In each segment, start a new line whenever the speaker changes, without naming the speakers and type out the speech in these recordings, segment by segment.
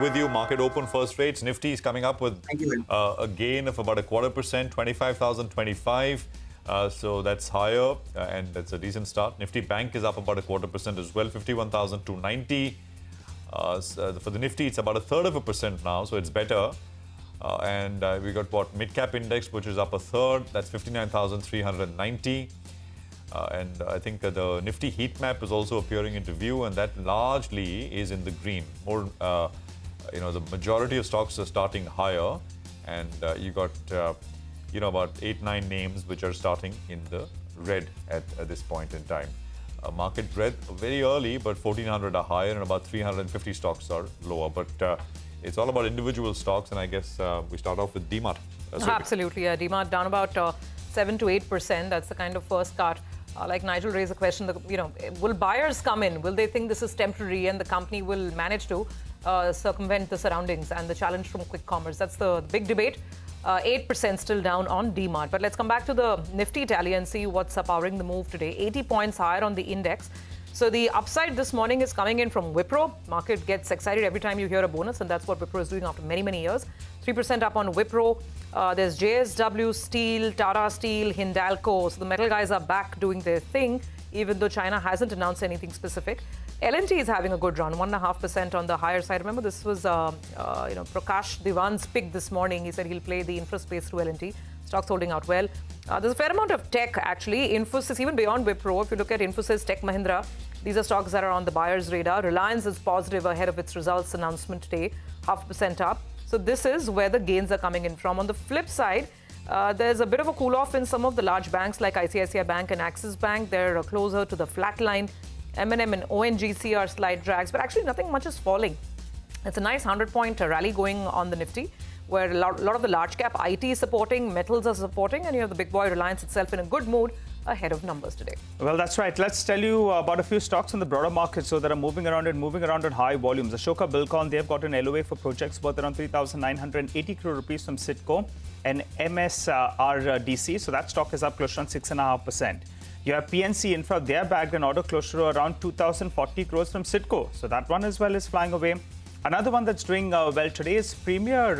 With you, market open first rates. Nifty is coming up with a gain of about 0.25%, 25,025. So that's higher and that's a decent start. Nifty Bank is up about 0.25% as well, 51,290. So for the Nifty, it's about 1/3% now, so it's better. And we got what mid-cap index, which is up 1/3. That's 59,390. And I think the Nifty heat map is also appearing into view, and that largely is in the green. More, the majority of stocks are starting higher, and you got, about 8-9 names which are starting in the red at this point in time. Market red very early, but 1,400 are higher, and about 350 stocks are lower. But it's all about individual stocks, and I guess we start off with D-Mart.
Absolutely, yeah. D-Mart down about 7 to 8%. That's the kind of first cut. Like Nigel raised a question, will buyers come in? Will they think this is temporary and the company will manage to circumvent the surroundings and the challenge from quick commerce? That's the big debate. 8% still down on D-Mart. But let's come back to the Nifty tally and see what's powering the move today. 80 points higher on the index. So the upside this morning is coming in from Wipro. Market gets excited every time you hear a bonus, and that's what Wipro is doing after many, many years. 3% up on Wipro. There's JSW Steel, Tata Steel, Hindalco. So the metal guys are back doing their thing, even though China hasn't announced anything specific. L&T is having a good run, 1.5% on the higher side. Remember, this was Prakash Diwan's pick this morning. He said he'll play the infra space through L&T. Stocks holding out well. There's a fair amount of tech, actually. Infosys, even beyond Wipro, if you look at Infosys, Tech Mahindra, these are stocks that are on the buyer's radar. Reliance is positive ahead of its results announcement today, 0.5% up. So this is where the gains are coming in from. On the flip side, there's a bit of a cool-off in some of the large banks like ICICI Bank and Axis Bank. They're closer to the flat line. M&M and ONGC are slight drags, but actually nothing much is falling. It's a nice 100-point rally going on the Nifty, where a lot of the large cap IT is supporting, metals are supporting, and you have the big boy Reliance itself in a good mood ahead of numbers today.
Well, that's right. Let's tell you about a few stocks in the broader market so that are moving around at high volumes. Ashoka Buildcon, they've got an LOA for projects worth around 3,980 crore rupees from Citco and MSRDC. So that stock is up close to 6.5%. You have PNC Infra, they're bagged an order close to around 2,040 crores from Citco. So that one as well is flying away. Another one that's doing well today is Premier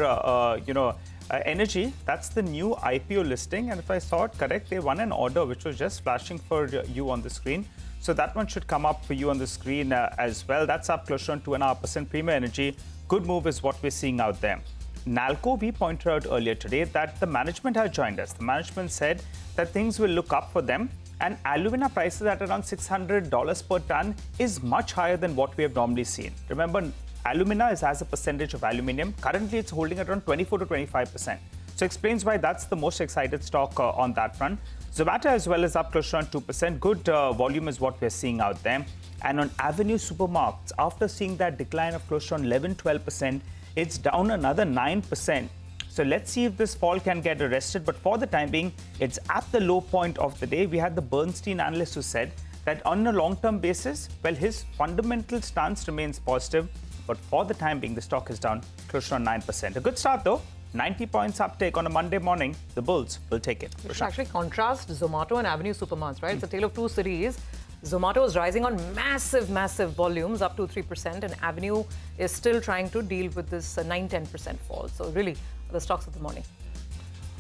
Energy. That's the new IPO listing. And if I saw it correct, they won an order which was just flashing for you on the screen. So that one should come up for you on the screen as well. That's up close to 2.5%. Premier Energy, good move is what we're seeing out there. Nalco, we pointed out earlier today that the management has joined us. The management said that things will look up for them. And alumina prices at around $600 per ton is much higher than what we have normally seen. Remember, alumina is as a percentage of aluminium. Currently, it's holding at around 24 to 25%. So explains why that's the most excited stock on that front. Zomato as well is up close to around 2%. Good volume is what we're seeing out there. And on Avenue Supermarts, after seeing that decline of close to 11-12%, it's down another 9%. So let's see if this fall can get arrested. But for the time being, it's at the low point of the day. We had the Bernstein analyst who said that on a long-term basis, well, his fundamental stance remains positive. But for the time being, the stock is down close to 9%. A good start, though. 90 points uptake on a Monday morning. The bulls will take it.
You should actually contrast Zomato and Avenue Supermarts, right? It's a tale of two cities. Zomato is rising on massive volumes, up to 3%, and Avenue is still trying to deal with this 9-10% fall. So really, the stocks of the morning.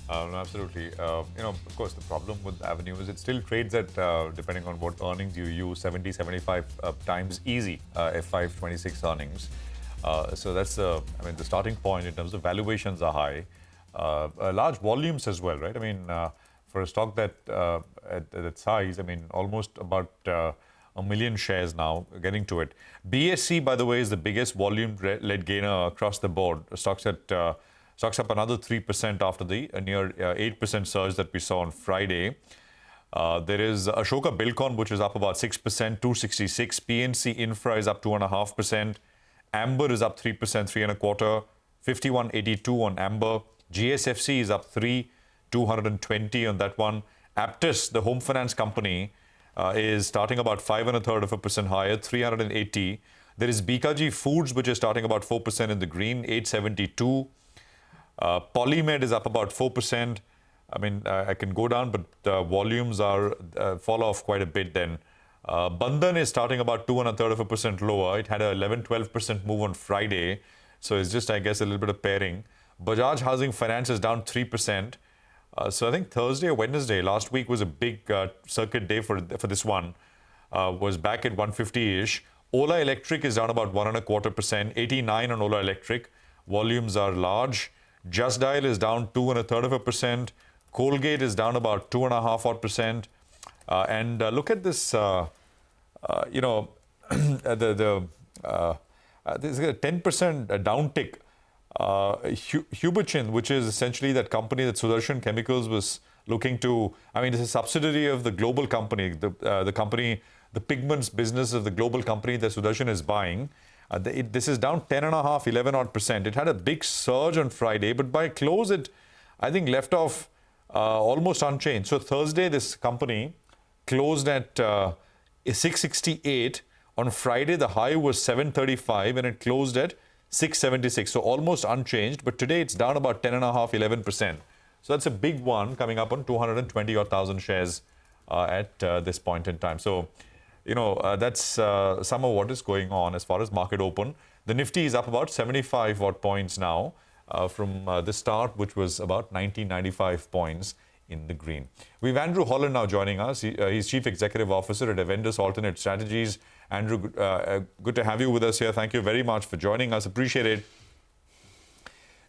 Absolutely. Of course, the problem with Avenue is it still trades at, depending on what earnings you use, 70-75 times easy FY26 earnings. So that's the starting point in terms of valuations are high. Large volumes as well, right? For a stock that at that size, almost about a million shares now, getting to it. BSC, by the way, is the biggest volume-led gainer across the board. Stocks up another 3% after the near 8% surge that we saw on Friday. There is Ashoka Buildcon, which is up about 6%, 266. PNC Infra is up 2.5%. Amber is up 3%, 3.25%. 5182 on Amber. GSFC is up 3%. 220 on that one. Aptus, the home finance company, is starting about 5.33% higher, 380. There is Bikaji Foods, which is starting about 4% in the green, 872. Polymed is up about 4%. I can go down, but volumes are fall off quite a bit then. Bandhan is starting about 2.33% lower. It had a 11-12% move on Friday. So it's just, I guess, a little bit of pairing. Bajaj Housing Finance is down 3%. So I think Thursday or Wednesday last week was a big circuit day for this one. Was back at 150-ish. Ola Electric is down about 1.25%. 89 on Ola Electric. Volumes are large. Just Dial is down 2.33%. Colgate is down about 2.5%. And look at this, you know, there's a 10% downtick. Huberchin, which is essentially that company that Sudarshan Chemicals was looking to, I mean, it's a subsidiary of the global company, the company, the pigments business of the global company that Sudarshan is buying. This is down 10.5%, 11%. It had a big surge on Friday, but by close it, I think, left off almost unchanged. So Thursday, this company closed at 668. On Friday, the high was 735 and it closed at 676. So almost unchanged. But today, it's down about 10.5%, 11%. So that's a big one coming up on 220,000 shares at this point in time. So, you know, that's some of what is going on as far as market open. The Nifty is up about 75 odd points now from the start, which was about 1995 points in the green. We have Andrew Holland now joining us. He's Chief Executive Officer at Avendus Alternate Strategies. Andrew, good to have you with us here. Thank you very much for joining us. Appreciate it.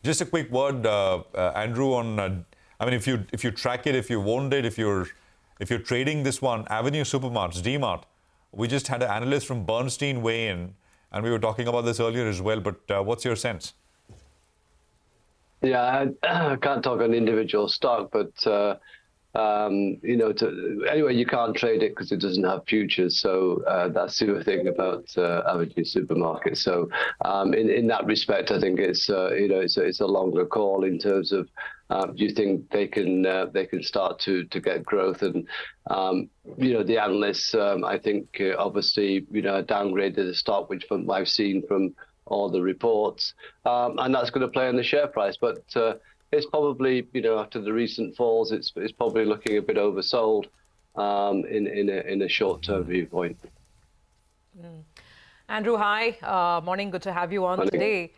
Just a quick word, Andrew, on I mean, if you track it, if you've owned it, if you're trading this one, Avenue Supermarts, D-Mart. We just had an analyst from Bernstein weigh in, and we were talking about this earlier as well. But what's your sense?
Yeah, I can't talk on individual stock, but you know, anyway, you can't trade it because it doesn't have futures. So that's the other thing about Avenue Supermarket. So in that respect, I think it's you know, it's a longer call in terms of do you think they can start to get growth? And you know, the analysts, I think obviously, you know, downgraded the stock, which from what I've seen from all the reports, and that's going to play on the share price. But it's probably, you know, after the recent falls, it's probably looking a bit oversold in a short-term viewpoint.
Andrew, hi. Morning. Good to have you on today.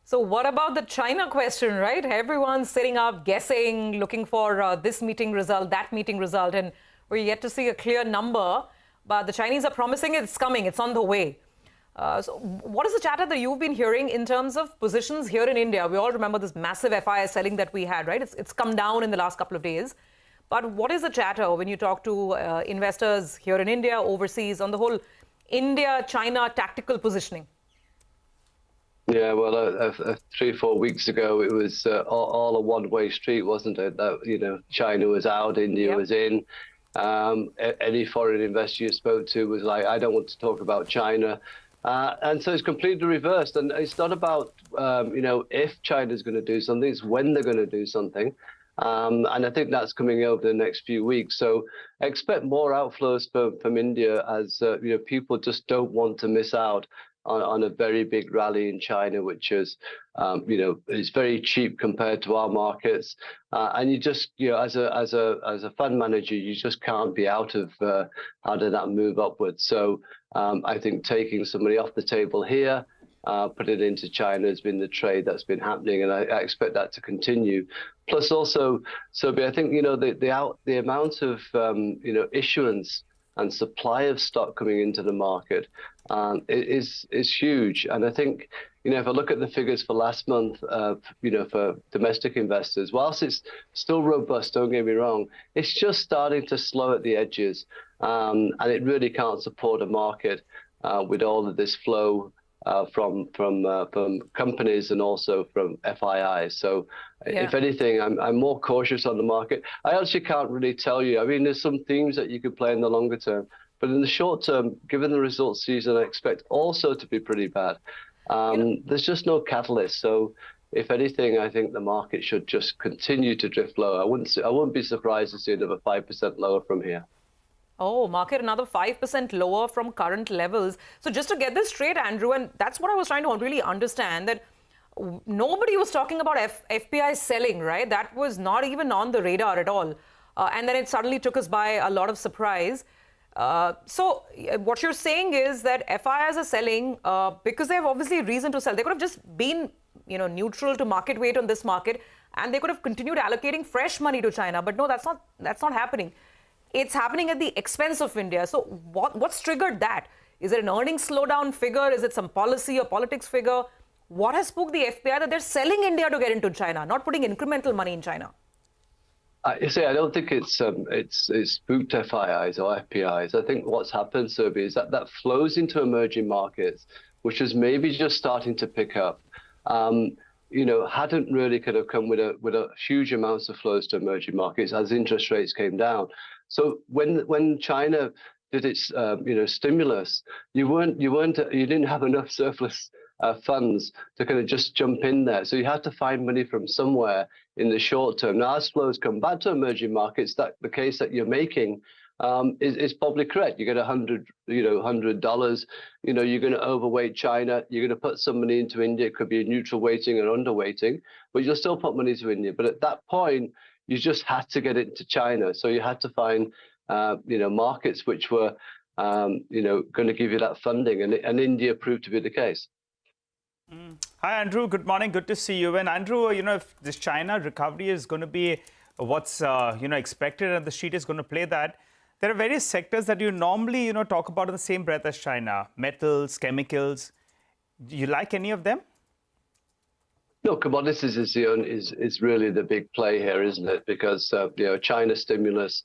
So what about the China question, right? Everyone's sitting up, guessing, looking for this meeting result, that meeting result, and we're yet to see a clear number. But the Chinese are promising it's coming, it's on the way. So what is the chatter that you've been hearing in terms of positions here in India? We all remember this massive FIS selling that we had, right? It's come down in the last couple of days. But what is the chatter when you talk to investors here in India, overseas, on the whole India-China tactical positioning?
Yeah, well, 3 or 4 weeks ago, it was all a one-way street, wasn't it? That, you know, China was out, India was in. Any foreign investor you spoke to was like, I don't want to talk about China. And so it's completely reversed. And it's not about, you know, if China's going to do something, it's when they're going to do something. And I think that's coming over the next few weeks. So expect more outflows from India as, you know, people just don't want to miss out on a very big rally in China, which is, you know, is very cheap compared to our markets. And you just, you know, as a fund manager, you just can't be out of that move upwards. So I think taking somebody off the table here, put it into China has been the trade that's been happening, and I expect that to continue. Plus, also, Sobi, I think, you know, the amount of you know, issuance and supply of stock coming into the market is huge. And I think, you know, if I look at the figures for last month, you know, for domestic investors, whilst it's still robust, don't get me wrong, it's just starting to slow at the edges, and it really can't support a market with all of this flow from companies and also from FIIs. So if anything, I'm more cautious on the market. I actually can't really tell you. I mean, there's some themes that you could play in the longer term, but in the short term, given the results season, I expect also to be pretty bad. There's just no catalyst. So if anything, I think the market should just continue to drift lower. I wouldn't be surprised to see another 5% lower from here.
Oh, market another 5% lower from current levels. So just to get this straight, Andrew, and that's what I was trying to really understand, that nobody was talking about FPI selling, right? That was not even on the radar at all. And then it suddenly took us by a lot of surprise. What you're saying is that FIIs are selling because they have obviously reason to sell. They could have just been, neutral to market weight on this market, and they could have continued allocating fresh money to China. But no, that's not happening. It's happening at the expense of India. So what's triggered that? Is it an earnings slowdown figure? Is it some policy or politics figure? What has spooked the FPI that they're selling India to get into China, not putting incremental money in China?
I don't think it's spooked FIIs or FPIs. I think what's happened, Surbhi, is that flows into emerging markets, which is maybe just starting to pick up. Hadn't really kind of come with a huge amounts of flows to emerging markets as interest rates came down. So when China did its stimulus, you didn't have enough surplus funds to kind of just jump in there. So you had to find money from somewhere in the short term. Now, as flows come back to emerging markets, that the case that you're making is probably correct. You get $100, $100. You're going to overweight China. You're going to put some money into India. It could be a neutral weighting or underweighting, but you'll still put money to India. But at that point, you just had to get into China. So you had to find markets which were going to give you that funding, and India proved to be the case.
Hi, Andrew. Good morning. Good to see you. And Andrew, if this China recovery is going to be what's expected and the street is going to play that, there are various sectors that you normally talk about in the same breath as China: metals, chemicals. Do you like any of them?
No, commodities is really the big play here, isn't it? Because China stimulus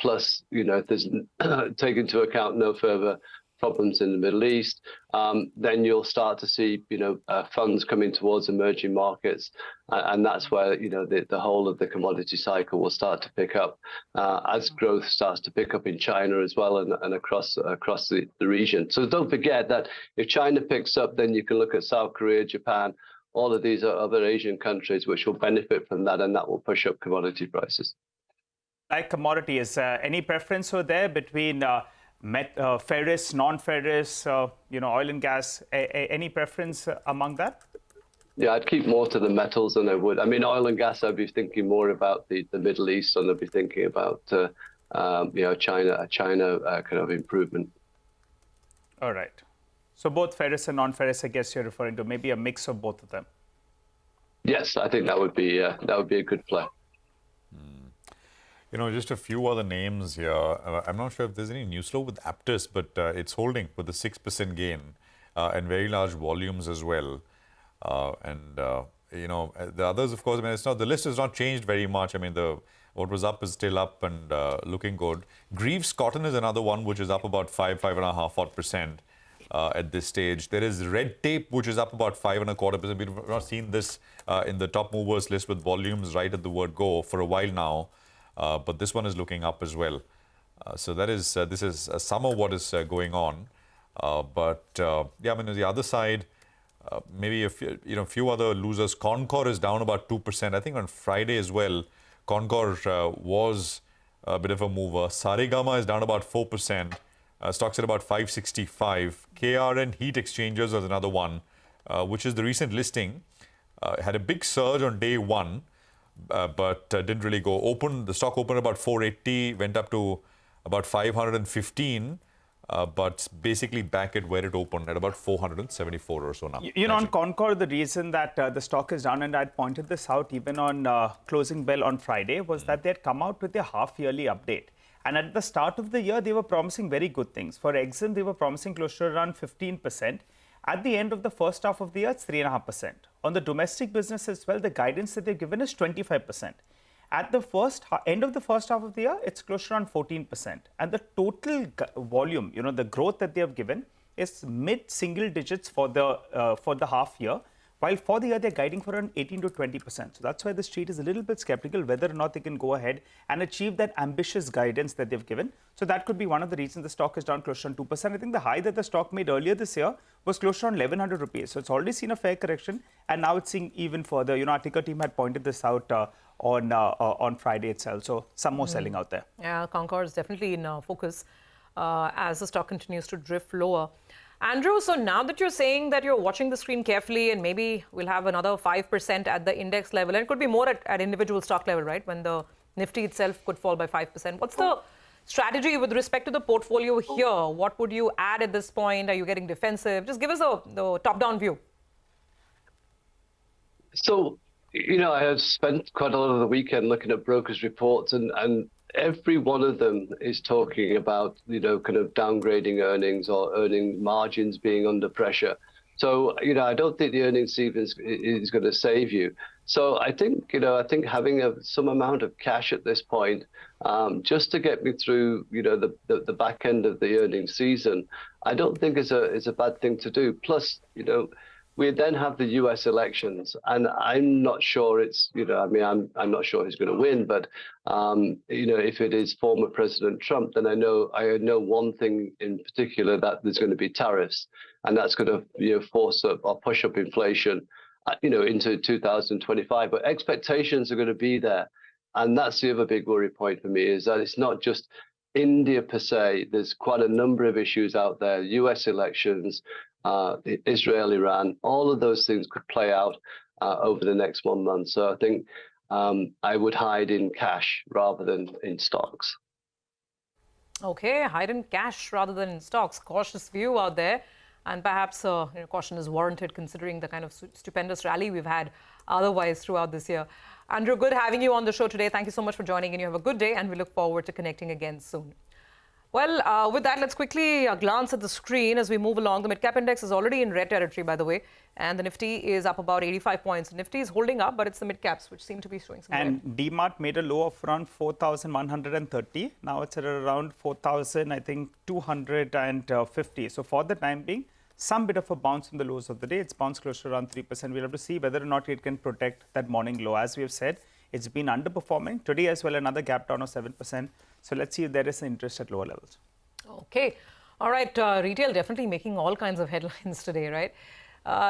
plus if there's take into account no further problems in the Middle East, then you'll start to see funds coming towards emerging markets, and that's where the whole of the commodity cycle will start to pick up as growth starts to pick up in China as well, and across the region. So don't forget that if China picks up, then you can look at South Korea, Japan, all of these other Asian countries which will benefit from that, and that will push up commodity prices.
Like commodities, any preference over there between ferrous, non-ferrous, oil and gas? Any preference among that?
Yeah, I'd keep more to the metals than I would. I mean, oil and gas, I'd be thinking more about the Middle East, and I'd be thinking about China kind of improvement.
All right. So both ferrous and non-ferrous, I guess you're referring to maybe a mix of both of them.
Yes, I think that would be a good play.
Just a few other names here. I'm not sure if there's any news flow with Aptus, but it's holding with a 6% gain and very large volumes as well. The others, of course, it's not, the list has not changed very much. I mean, what was up is still up and looking good. Greaves Cotton is another one which is up about 5.5% at this stage. There is Red Tape, which is up about 5.25%. We've not seen this in the top movers list with volumes right at the word go for a while now. But this one is looking up as well. So this is some of what is going on. The other side, maybe a few other losers. Concor is down about 2%. I think on Friday as well, Concor was a bit of a mover. Saregama is down about 4%. Stocks at about 565. KRN Heat Exchangers was another one, which is the recent listing. Had a big surge on day one. But didn't really go open. The stock opened about 480, went up to about 515, but basically back at where it opened at about 474 or so now.
On Concor, the reason that the stock is down, and I'd pointed this out even on closing bell on Friday, was that they had come out with their half-yearly update. And at the start of the year, they were promising very good things. For Exim, they were promising close to around 15%. At the end of the first half of the year, it's 3.5%. On the domestic business as well, the guidance that they've given is 25%. At the end of the first half of the year, it's close to around 14%. And the total volume, the growth that they have given is mid-single digits for the half year, while for the year, they're guiding for around 18 to 20%. So that's why the street is a little bit skeptical whether or not they can go ahead and achieve that ambitious guidance that they've given. So that could be one of the reasons the stock is down close to 2%. I think the high that the stock made earlier this year was close to around 1,100 rupees. So it's already seen a fair correction, and now it's seeing even further. Our ticker team had pointed this out on Friday itself. So some more selling out there.
Yeah, Concor is definitely in focus as the stock continues to drift lower. Andrew, so now that you're saying that you're watching the screen carefully and maybe we'll have another 5% at the index level, and it could be more at individual stock level, right? When the Nifty itself could fall by 5%. What's the strategy with respect to the portfolio here? What would you add at this point? Are you getting defensive? Just give us the top-down view.
So, I have spent quite a lot of the weekend looking at brokers' reports, and every one of them is talking about, kind of downgrading earnings or earning margins being under pressure. So, I don't think the earnings season is going to save you. So I think, having some amount of cash at this point, just to get me through, the back end of the earnings season, I don't think is a bad thing to do. Plus, we then have the U.S. elections, and I'm not sure it's, I'm not sure who's going to win, but, if it is former President Trump, then I know one thing in particular, that there's going to be tariffs, and that's going to, force up or push up inflation, into 2025. But expectations are going to be there. And that's the other big worry point for me, is that it's not just India per se. There's quite a number of issues out there, U.S. elections, Israel, Iran, all of those things could play out over the next 1 month. So I think I would hide in cash rather than in stocks.
Okay, hide in cash rather than in stocks. Cautious view out there. And perhaps caution is warranted considering the kind of stupendous rally we've had otherwise throughout this year. Andrew, good having you on the show today. Thank you so much for joining in. You have a good day, and we look forward to connecting again soon. Well, with that, let's quickly glance at the screen as we move along. The mid-cap index is already in red territory, by the way, and the Nifty is up about 85 points. Nifty is holding up, but it's the mid-caps which seem to be showing some
And D-Mart made a low of around 4,130. Now it's at around 4,000, I think, 250. So for the time being, some bit of a bounce from the lows of the day. It's bounced close to around 3%. We'll have to see whether or not it can protect that morning low. As we have said, it's been underperforming. Today as well, another gap down of 7%. So let's see if there is an interest at lower levels.
Okay. All right. Retail definitely making all kinds of headlines today, right?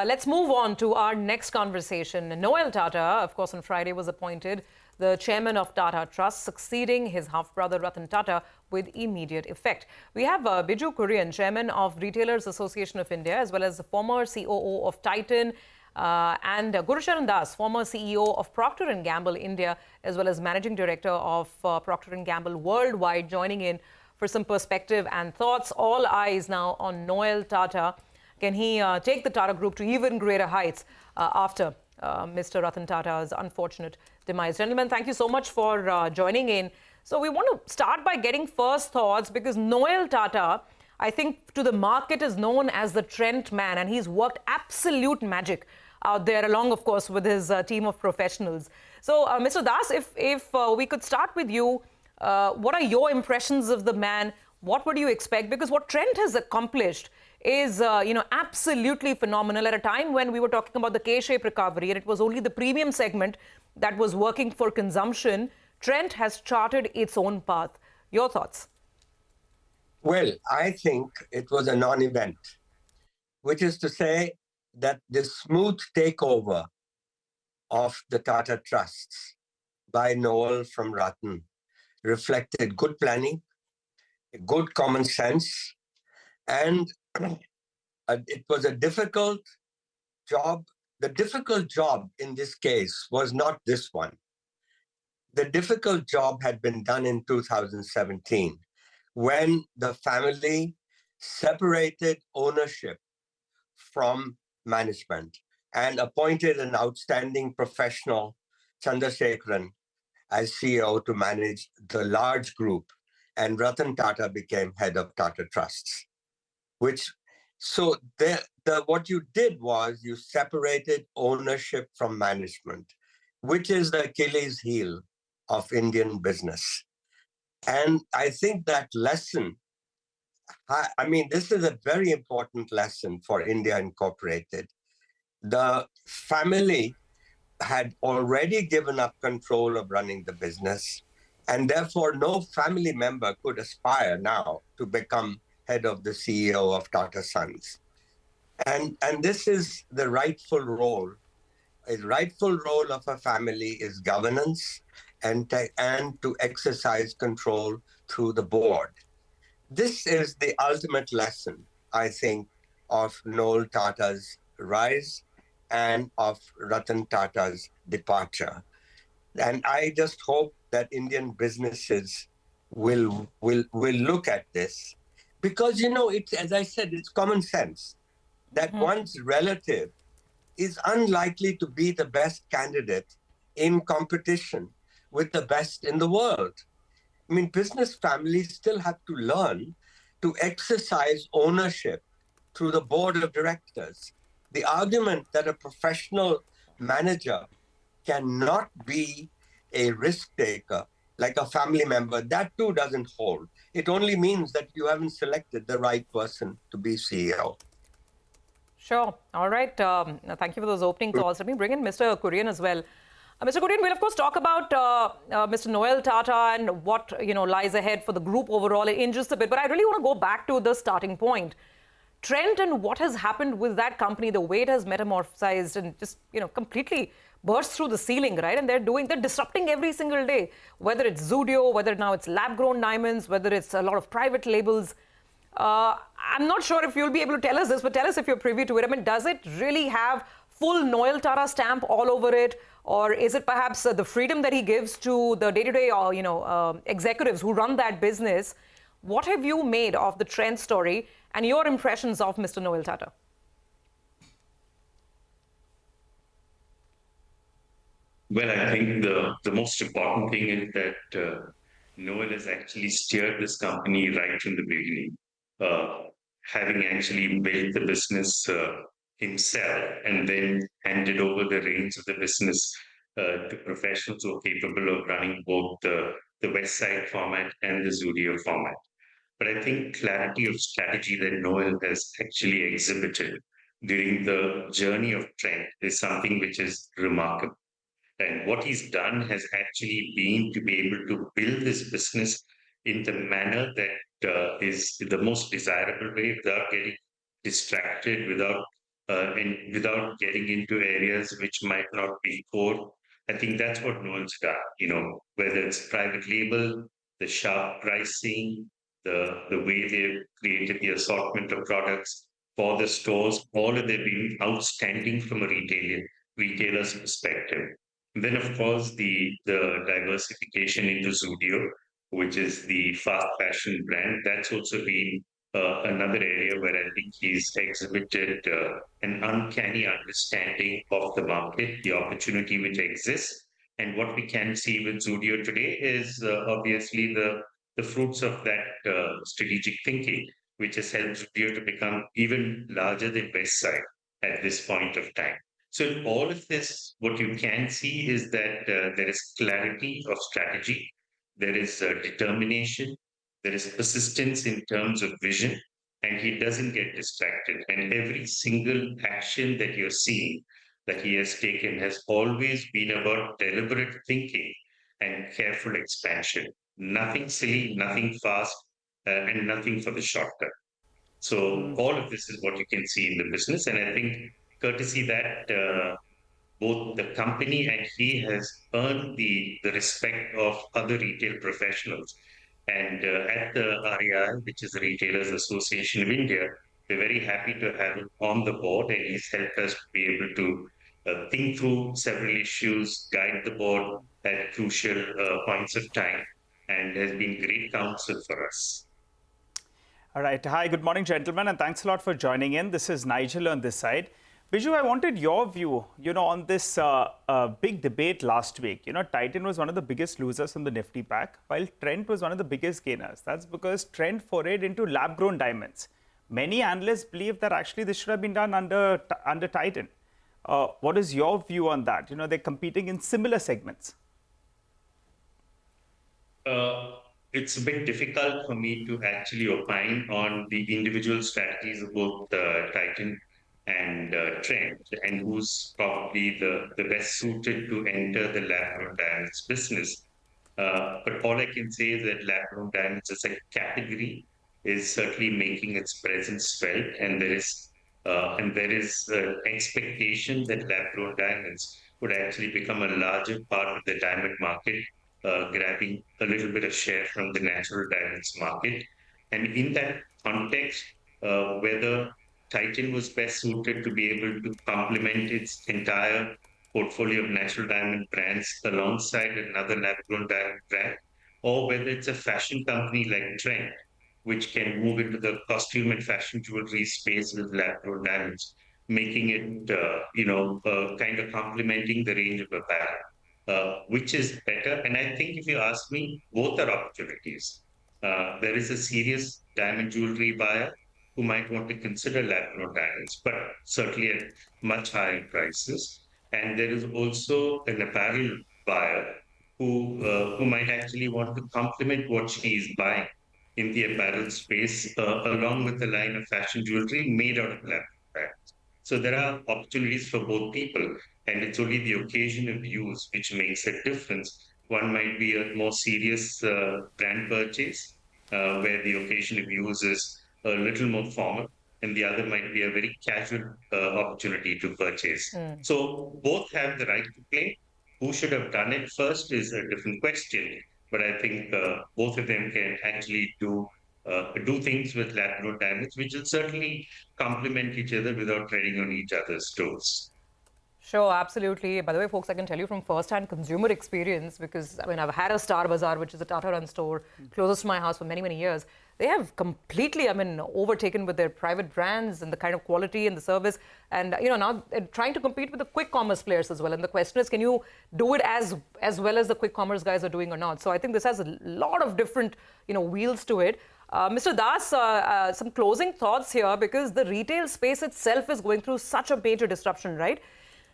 Let's move on to our next conversation. Noel Tata, of course, on Friday was appointed the chairman of Tata Trust, succeeding his half-brother Ratan Tata with immediate effect. We have Biju Kurian, chairman of Retailers Association of India, as well as the former COO of Titan, and Gurucharan Das, former CEO of Procter & Gamble India, as well as managing director of Procter & Gamble Worldwide, joining in for some perspective and thoughts. All eyes now on Noel Tata. Can he take the Tata Group to even greater heights after Mr. Ratan Tata's unfortunate demise? Gentlemen, thank you so much for joining in. So we want to start by getting first thoughts, because Noel Tata, I think to the market, is known as the Trent man, and he's worked absolute magic out there, along, of course, with his team of professionals. So, Mr. Das, if we could start with you, what are your impressions of the man? What would you expect? Because what Trent has accomplished is, absolutely phenomenal at a time when we were talking about the K-shaped recovery and it was only the premium segment that was working for consumption. Trent has charted its own path. Your thoughts?
Well, I think it was a non-event, which is to say that the smooth takeover of the Tata Trusts by Noel from Ratan reflected good planning, good common sense, and it was a difficult job. The difficult job in this case was not this one. The difficult job had been done in 2017 when the family separated ownership from management and appointed an outstanding professional, Chandrasekaran, as CEO to manage the large group, and Ratan Tata became head of Tata Trusts. What you did was you separated ownership from management, which is the Achilles heel of Indian business. And I think that lesson, this is a very important lesson for India Incorporated. The family had already given up control of running the business, and therefore no family member could aspire now to become head of the CEO of Tata Sons. And this is the rightful role. A rightful role of a family is governance and to exercise control through the board. This is the ultimate lesson, I think, of Noel Tata's rise and of Ratan Tata's departure. And I just hope that Indian businesses will look at this, because it's, as I said, it's common sense that one's relative is unlikely to be the best candidate in competition with the best in the world. I mean, business families still have to learn to exercise ownership through the board of directors. The argument that a professional manager cannot be a risk taker like a family member, that too doesn't hold. It only means that you haven't selected the right person to be CEO.
Sure. All right. Thank you for those opening calls. Let me bring in Mr. Kurian as well. Mr. Kurian, we'll of course talk about Mr. Noel Tata and what lies ahead for the group overall in just a bit. But I really want to go back to the starting point. Trent and what has happened with that company, the way it has metamorphosized and just completely burst through the ceiling, right? And they're disrupting every single day, whether it's Zudio, whether now it's lab-grown diamonds, whether it's a lot of private labels. I'm not sure if you'll be able to tell us this, but tell us if you're privy to it. I mean, does it really have full Noel Tata stamp all over it? Or is it perhaps the freedom that he gives to the day-to-day executives who run that business? What have you made of the Trent story and your impressions of Mr. Noel Tata?
Well, I think the most important thing is that Noel has actually steered this company right from the beginning, having actually built the business himself and then handed over the reins of the business to professionals who are capable of running both the West Side format and the Zudio format. But I think clarity of strategy that Noel has actually exhibited during the journey of Trent is something which is remarkable. And what he's done has actually been to be able to build this business in the manner that is the most desirable way, without getting distracted, without getting into areas which might not be core. I think that's what Noel's done. Whether it's private label, the sharp pricing, the way they've created the assortment of products for the stores, all of them being outstanding from a retailer's perspective. And then, of course, the diversification into Zudio, which is the fast fashion brand, that's also been another area where I think he's exhibited an uncanny understanding of the market, the opportunity which exists. And what we can see with Zudio today is obviously the fruits of that strategic thinking, which has helped Zudio to become even larger than Westside at this point of time. So in all of this, what you can see is that there is clarity of strategy, there is determination, there is persistence in terms of vision, and he doesn't get distracted. And every single action that you're seeing that he has taken has always been about deliberate thinking and careful expansion. Nothing silly, nothing fast, and nothing for the short term. So all of this is what you can see in the business. And I think courtesy that both the company and he has earned the respect of other retail professionals. And at the REI, which is the Retailers Association of India, we're very happy to have him on the board, and he's helped us to be able to think through several issues, guide the board at crucial points of time, and has been great counsel for us.
All right. Hi, good morning, gentlemen, and thanks a lot for joining in. This is Nigel on this side. Biju, I wanted your view, on this big debate last week. Titan was one of the biggest losers in the Nifty pack, while Trent was one of the biggest gainers. That's because Trent forayed into lab-grown diamonds. Many analysts believe that actually this should have been done under Titan. What is your view on that? They're competing in similar segments.
It's a bit difficult for me to actually opine on the individual strategies of both Titan and Trent, and who's probably the best suited to enter the lab-grown diamonds business. But all I can say is that lab-grown diamonds as a category is certainly making its presence felt, and there is an expectation that lab-grown diamonds would actually become a larger part of the diamond market, grabbing a little bit of share from the natural diamonds market. And in that context, whether Titan was best suited to be able to complement its entire portfolio of natural diamond brands alongside another lab-grown diamond brand, or whether it's a fashion company like Trend, which can move into the costume and fashion jewelry space with lab-grown diamonds, making it, kind of complementing the range of apparel. Which is better? And I think if you ask me, both are opportunities. There is a serious diamond jewelry buyer who might want to consider lab-grown diamonds, but certainly at much higher prices. And there is also an apparel buyer who might actually want to complement what she is buying in the apparel space, along with the line of fashion jewelry made out of lab-grown diamonds. So there are opportunities for both people, and it's only the occasion of use which makes a difference. One might be a more serious brand purchase, where the occasion of use is a little more formal, and the other might be a very casual opportunity to purchase. So both have the right to play. Who should have done it first is a different question, but I think both of them can actually do things with lab-grown diamonds, which will certainly complement each other without treading on each other's toes.
Sure, absolutely. By the way, folks, I can tell you from first-hand consumer experience, because I mean, I've had a Star Bazaar, which is a Tata-run store closest to my house for many, many years. They have completely, overtaken with their private brands and the kind of quality and the service. And, now they're trying to compete with the quick commerce players as well. And the question is, can you do it as well as the quick commerce guys are doing or not? So I think this has a lot of different, wheels to it. Mr. Das, some closing thoughts here, because the retail space itself is going through such a major disruption, right?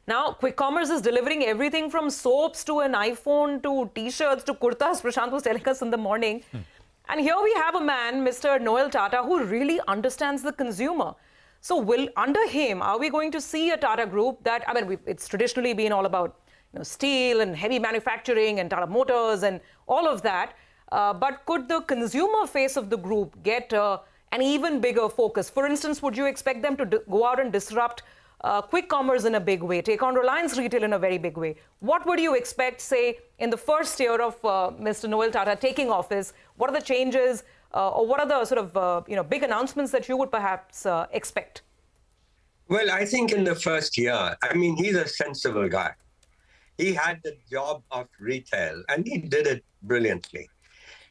Now, quick commerce is delivering everything from soaps to an iPhone to T-shirts to kurtas. Prashant was telling us in the morning. And here we have a man, Mr. Noel Tata, who really understands the consumer. So under him, are we going to see a Tata group that, it's traditionally been all about steel and heavy manufacturing and Tata Motors and all of that. But could the consumer face of the group get an even bigger focus? For instance, would you expect them to go out and disrupt quick commerce in a big way, take on Reliance Retail in a very big way? What would you expect, say, in the first year of Mr. Noel Tata taking office? What are the changes or what are the sort of big announcements that you would perhaps expect?
Well, I think in the first year, he's a sensible guy. He had the job of retail and he did it brilliantly.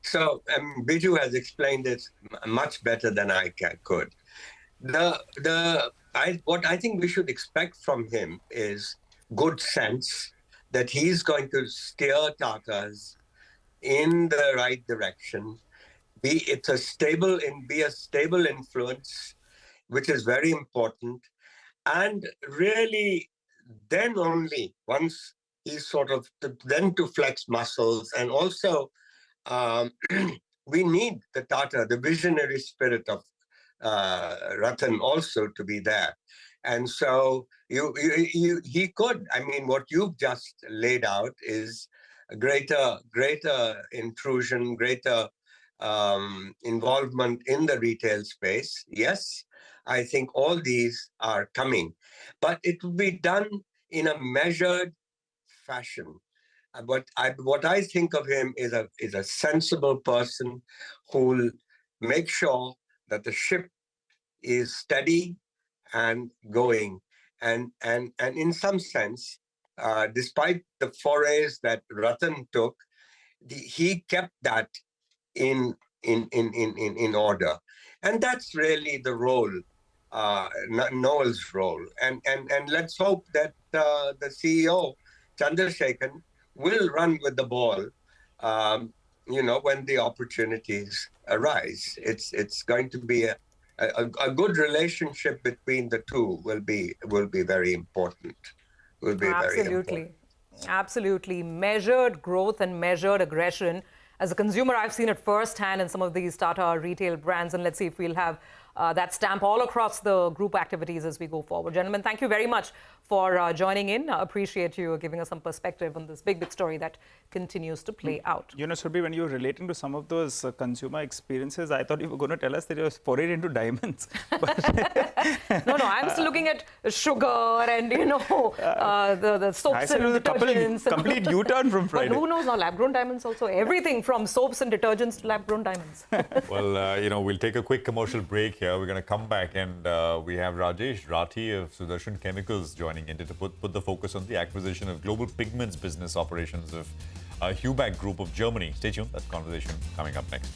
So Biju has explained it much better than I could. What I think we should expect from him is good sense that he's going to steer Tata's in the right direction. Be a stable influence, which is very important. And really, then only once he's then to flex muscles. And also, we need the visionary spirit of Ratan also to be there. And so he could, what you've just laid out is a greater intrusion, greater involvement in the retail space. Yes, I think all these are coming, but it will be done in a measured fashion. What I think of him is a sensible person who will make sure that the ship is steady and going. And in some sense, despite the forays that Ratan took, he kept that in order. And that's really the role, Noel's role. And let's hope that the CEO, Chandrasekhan, will run with the ball, when the opportunities arise. It's going to be a good relationship between the two will be very important.
Absolutely. Measured growth and measured aggression. As a consumer, I've seen it firsthand in some of these Tata retail brands, and let's see if we'll have that stamp all across the group activities as we go forward. Gentlemen, thank you very much for joining in. Appreciate you giving us some perspective on this big story that continues to play out.
Surbhi, when you were relating to some of those consumer experiences, I thought you were going to tell us that you were forayed into diamonds.
No, I'm still looking at sugar and, the soaps and detergents.
Complete U-turn from Friday.
But who knows now, lab-grown diamonds also. Everything from soaps and detergents to lab-grown diamonds.
Well, we'll take a quick commercial break here. We're going to come back and we have Rajesh Rathi of Sudarshan Chemicals joining in to put the focus on the acquisition of global pigments business operations of Huback Group of Germany. Stay tuned. That conversation coming up next.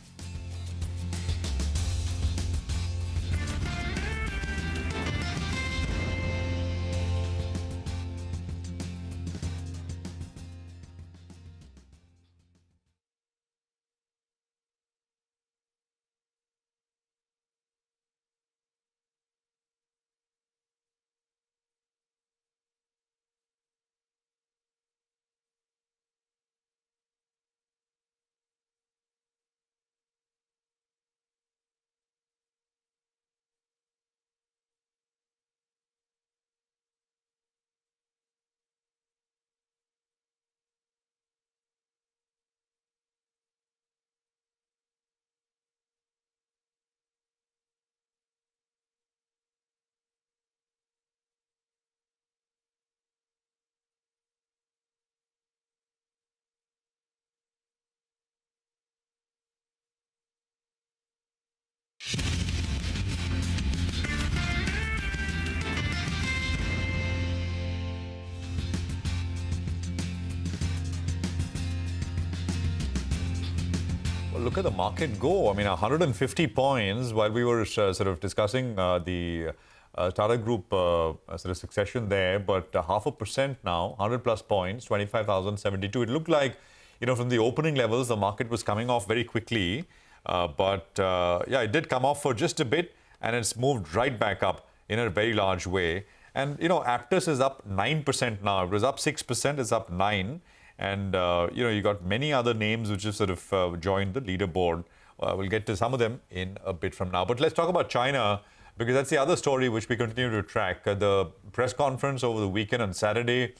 Well, look at the market go. I mean, 150 points while we were sort of discussing the Tata Group sort of succession there, but 0.5% now, 100 plus points, 25,072. It looked like, from the opening levels, the market was coming off very quickly. But yeah, it did come off for just a bit and it's moved right back up in a very large way. And, Aptus is up 9% now. It was up 6%, it's up 9%. And, you got many other names which have sort of joined the leaderboard. We'll get to some of them in a bit from now. But let's talk about China, because that's the other story which we continue to track. The press conference over the weekend on Saturday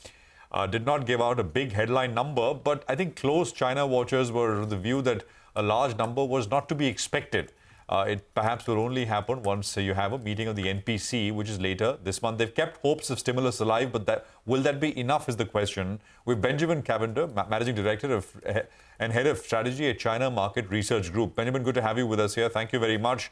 did not give out a big headline number, but I think close China watchers were of the view that a large number was not to be expected. It perhaps will only happen once you have a meeting of the NPC, which is later this month. They've kept hopes of stimulus alive, but will that be enough is the question. With Benjamin Cavender, Managing Director and Head of Strategy at China Market Research Group. Benjamin, good to have you with us here. Thank you very much.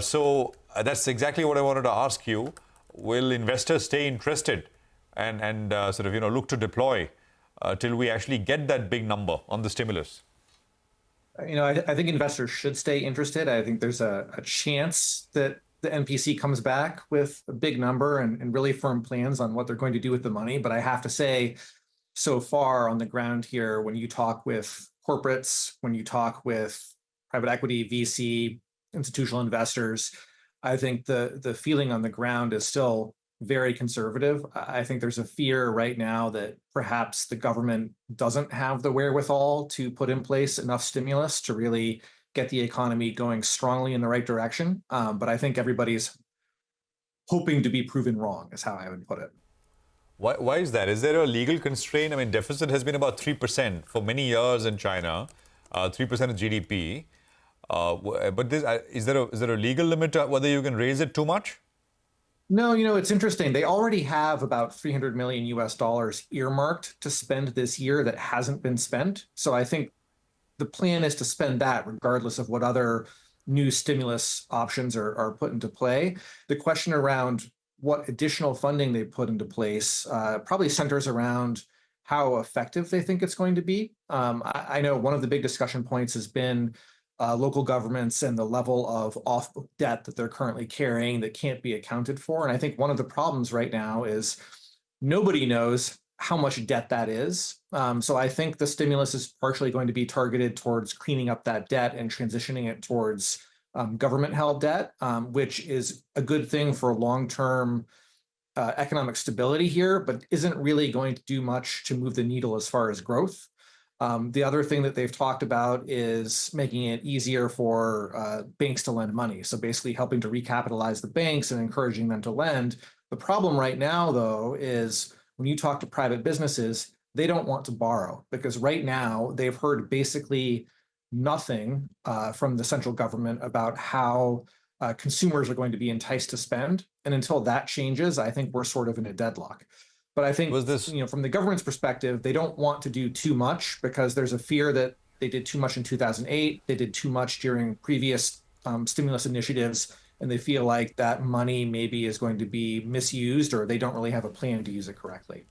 So that's exactly what I wanted to ask you. Will investors stay interested and sort of, look to deploy till we actually get that big number on the stimulus?
I think investors should stay interested. I think there's a chance that the NPC comes back with a big number and really firm plans on what they're going to do with the money. But I have to say, so far on the ground here, when you talk with corporates, when you talk with private equity, VC, institutional investors, I think the feeling on the ground is still very conservative. I think there's a fear right now that perhaps the government doesn't have the wherewithal to put in place enough stimulus to really get the economy going strongly in the right direction. But I think everybody's hoping to be proven wrong, is how I would put it.
Why is that? Is there a legal constraint? I mean, deficit has been about 3% for many years in China, 3% of GDP. But is there a legal limit to whether you can raise it too much?
No, it's interesting. They already have about $300 million earmarked to spend this year that hasn't been spent. So I think the plan is to spend that regardless of what other new stimulus options are put into play. The question around what additional funding they put into place probably centers around how effective they think it's going to be. I know one of the big discussion points has been local governments and the level of off-book debt that they're currently carrying that can't be accounted for. And I think one of the problems right now is nobody knows how much debt that is. So I think the stimulus is partially going to be targeted towards cleaning up that debt and transitioning it towards government-held debt, which is a good thing for long-term economic stability here, but isn't really going to do much to move the needle as far as growth. The other thing that they've talked about is making it easier for banks to lend money. So basically helping to recapitalize the banks and encouraging them to lend. The problem right now, though, is when you talk to private businesses, they don't want to borrow because right now they've heard basically nothing from the central government about how consumers are going to be enticed to spend. And until that changes, I think we're sort of in a deadlock. But I think, from the government's perspective, they don't want to do too much because there's a fear that they did too much in 2008. They did too much during previous stimulus initiatives, and they feel like that money maybe is going to be misused or they don't really have a plan to use it correctly.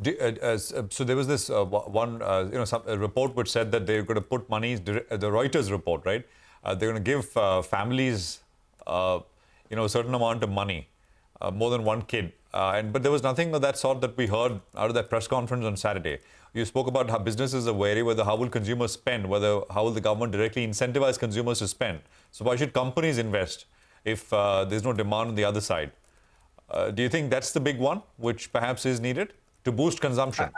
So there was this one, a report which said that they're going to put money, the Reuters report, right? They're going to give families, a certain amount of money, more than one kid. But there was nothing of that sort that we heard out of that press conference on Saturday. You spoke about how businesses are wary whether how will consumers spend, how will the government directly incentivize consumers to spend. So why should companies invest if there's no demand on the other side? Do you think that's the big one, which perhaps is needed to boost consumption?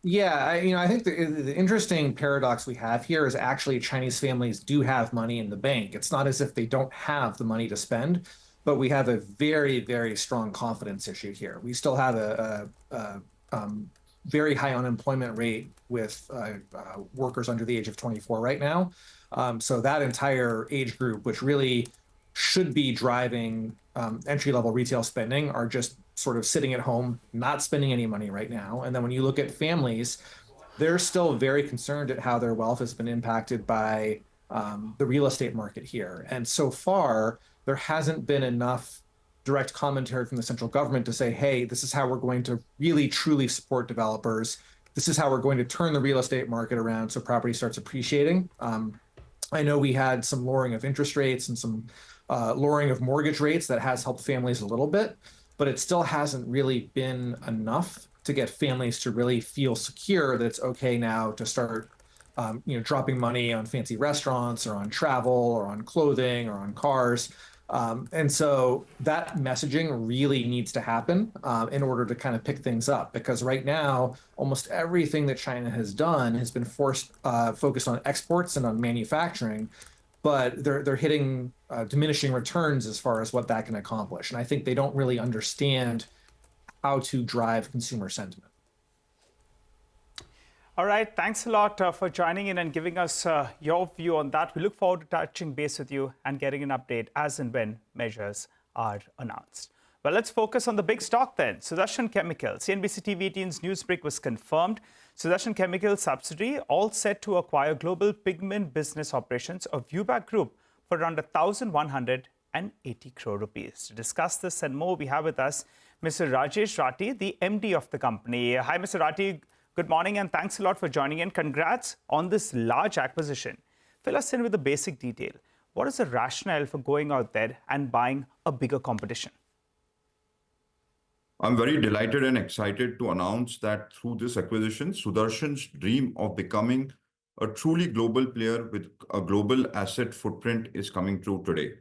I think the interesting paradox we have here is actually Chinese families do have money in the bank. It's not as if they don't have the money to spend, but we have a very, very strong confidence issue here. We still have a very high unemployment rate with workers under the age of 24 right now. So that entire age group, which really should be driving entry-level retail spending, are just sort of sitting at home, not spending any money right now. And then when you look at families, they're still very concerned at how their wealth has been impacted by the real estate market here. And so far, there hasn't been enough direct commentary from the central government to say, hey, this is how we're going to really, truly support developers. This is how we're going to turn the real estate market around so property starts appreciating. I know we had some lowering of interest rates and some lowering of mortgage rates that has helped families a little bit, but it still hasn't really been enough to get families to really feel secure that it's okay now to start dropping money on fancy restaurants or on travel or on clothing or on cars. And so that messaging really needs to happen in order to kind of pick things up, because right now, almost everything that China has done has been focused on exports and on manufacturing, but they're hitting diminishing returns as far as what that can accomplish. And I think they don't really understand how to drive consumer sentiment.
All right, thanks a lot for joining in and giving us your view on that. We look forward to touching base with you and getting an update as and when measures are announced. Well, let's focus on the big stock then. Sudarshan Chemical. CNBC-TV18's Newsbreak was confirmed. Sudarshan Chemical subsidiary all set to acquire global pigment business operations of Wipro Group for around 1,180 crore rupees. To discuss this and more, we have with us Mr. Rajesh Rathi, the MD of the company. Hi, Mr. Rathi. Good morning and thanks a lot for joining in. Congrats on this large acquisition. Fill us in with the basic detail. What is the rationale for going out there and buying a bigger competition?
I'm very delighted and excited to announce that through this acquisition, Sudarshan's dream of becoming a truly global player with a global asset footprint is coming true today.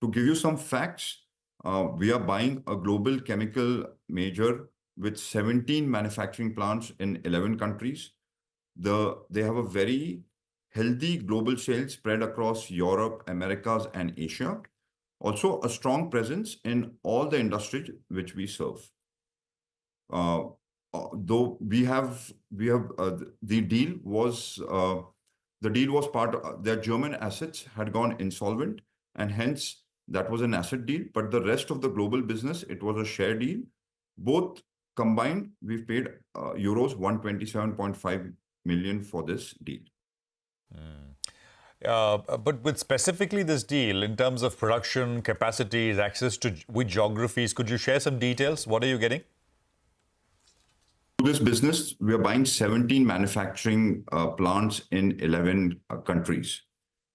To give you some facts, we are buying a global chemical major with 17 manufacturing plants in 11 countries. They have a very healthy global sales spread across Europe, Americas, and Asia. Also, a strong presence in all the industries which we serve. Though the deal was part of their German assets had gone insolvent, and hence that was an asset deal. But the rest of the global business, it was a share deal. Both combined, we've paid euros 127.5 million for this deal.
But with specifically this deal, in terms of production capacities, access to which geographies, could you share some details? What are you getting?
Through this business, we are buying 17 manufacturing plants in 11 countries,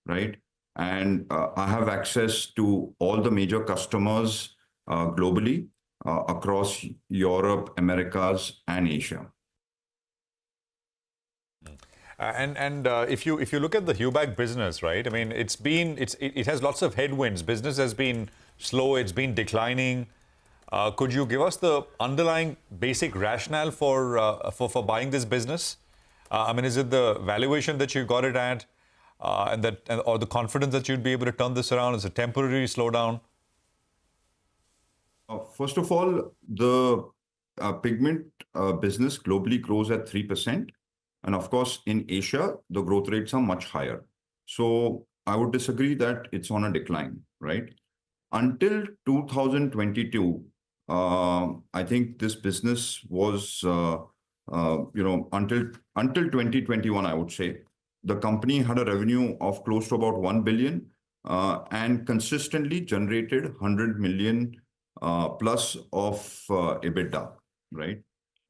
right? And I have access to all the major customers globally across Europe, Americas, and Asia.
And if you look at the Wipro business, right? I mean, it has lots of headwinds. Business has been slow. It's been declining. Could you give us the underlying basic rationale for buying this business? I mean, is it the valuation that you got it at, or the confidence that you'd be able to turn this around? Is it a temporary slowdown?
First of all, the pigment business globally grows at 3%. And of course, in Asia, the growth rates are much higher. So I would disagree that it's on a decline, right? Until 2022, I think this business was, until 2021, I would say, the company had a revenue of close to about 1 billion and consistently generated 100 million plus of EBITDA, right?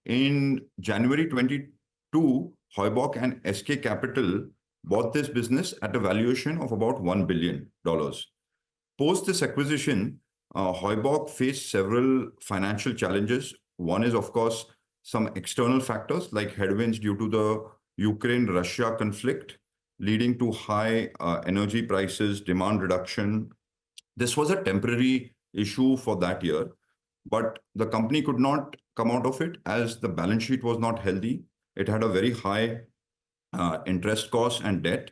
In January 22, Heubach and SK Capital bought this business at a valuation of about $1 billion. Post this acquisition, Heubach faced several financial challenges. One is, of course, some external factors like headwinds due to the Ukraine-Russia conflict, leading to high energy prices, demand reduction. This was a temporary issue for that year, but the company could not come out of it as the balance sheet was not healthy. It had a very high interest cost and debt.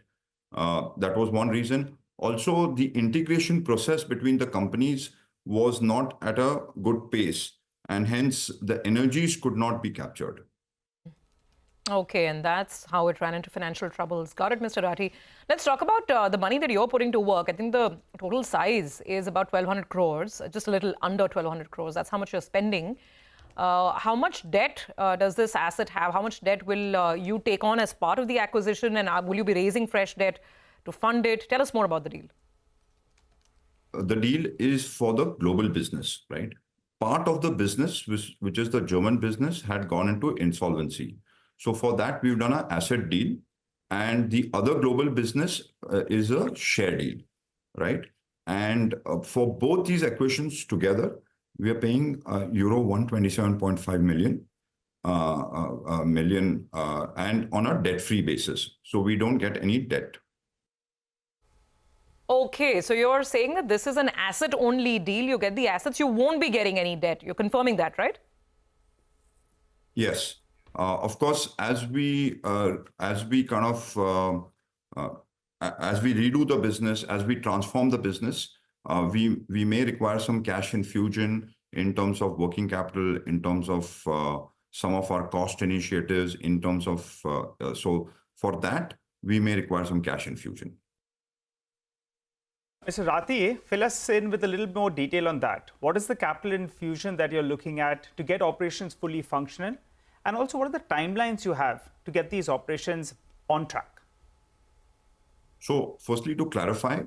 That was one reason. Also, the integration process between the companies was not at a good pace, and hence the energies could not be captured.
Okay, and that's how it ran into financial troubles. Got it, Mr. Rathi. Let's talk about the money that you're putting to work. I think the total size is about 1,200 crores, just a little under 1,200 crores. That's how much you're spending. How much debt does this asset have? How much debt will you take on as part of the acquisition? And will you be raising fresh debt to fund it? Tell us more about the deal.
The deal is for the global business, right? Part of the business, which is the German business, had gone into insolvency. So for that, we've done an asset deal. And the other global business is a share deal, right? And for both these acquisitions together, we are paying euro 127.5 million and on a debt-free basis. So we don't get any debt.
Okay, so you're saying that this is an asset-only deal. You get the assets, you won't be getting any debt. You're confirming that, right?
Yes. Of course, as we redo the business, as we transform the business, we may require some cash infusion in terms of working capital, in terms of some of our cost initiatives, in terms of so for that we may require some cash infusion.
Mr. Rathi, fill us in with a little more detail on that. What is the capital infusion that you're looking at to get operations fully functional? And also, what are the timelines you have to get these operations on track?
So firstly, to clarify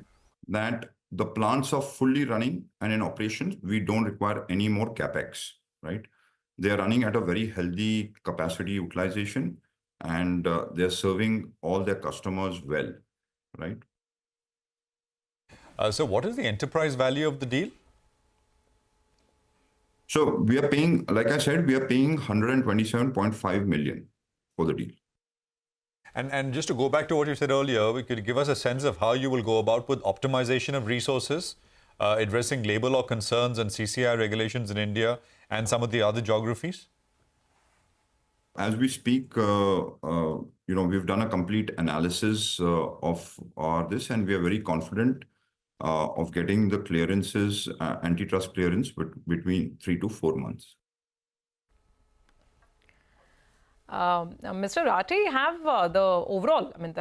that the plants are fully running and in operations, we don't require any more CapEx, right? They are running at a very healthy capacity utilization and they're serving all their customers well, right?
So what is the enterprise value of the deal?
So we are paying, like I said, we are paying 127.5 million for the deal.
And just to go back to what you said earlier, we could give us a sense of how you will go about with optimization of resources, addressing labor law concerns and CCI regulations in India and some of the other geographies?
As we speak, we've done a complete analysis of this, and we are very confident of getting the clearances, antitrust clearance, between 3 to 4 months.
Mr. Rathi, have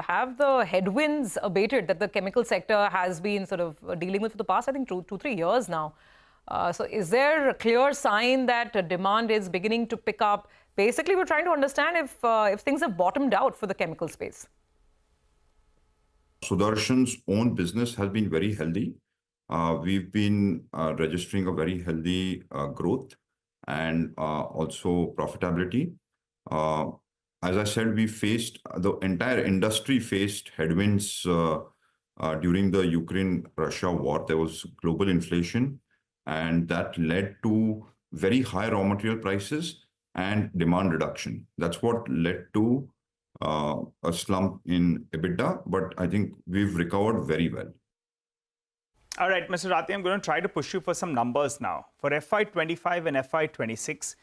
have the headwinds abated that the chemical sector has been sort of dealing with for the past, I think, 2-3 years now? So is there a clear sign that demand is beginning to pick up? Basically, we're trying to understand if things have bottomed out for the chemical space.
Sudarshan's own business has been very healthy. We've been registering a very healthy growth and also profitability. As I said, the entire industry faced headwinds during the Ukraine-Russia war. There was global inflation, and that led to very high raw material prices and demand reduction. That's what led to a slump in EBITDA, but I think we've recovered very well.
All right, Mr. Rathi, I'm going to try to push you for some numbers now. For FY25 and FY26,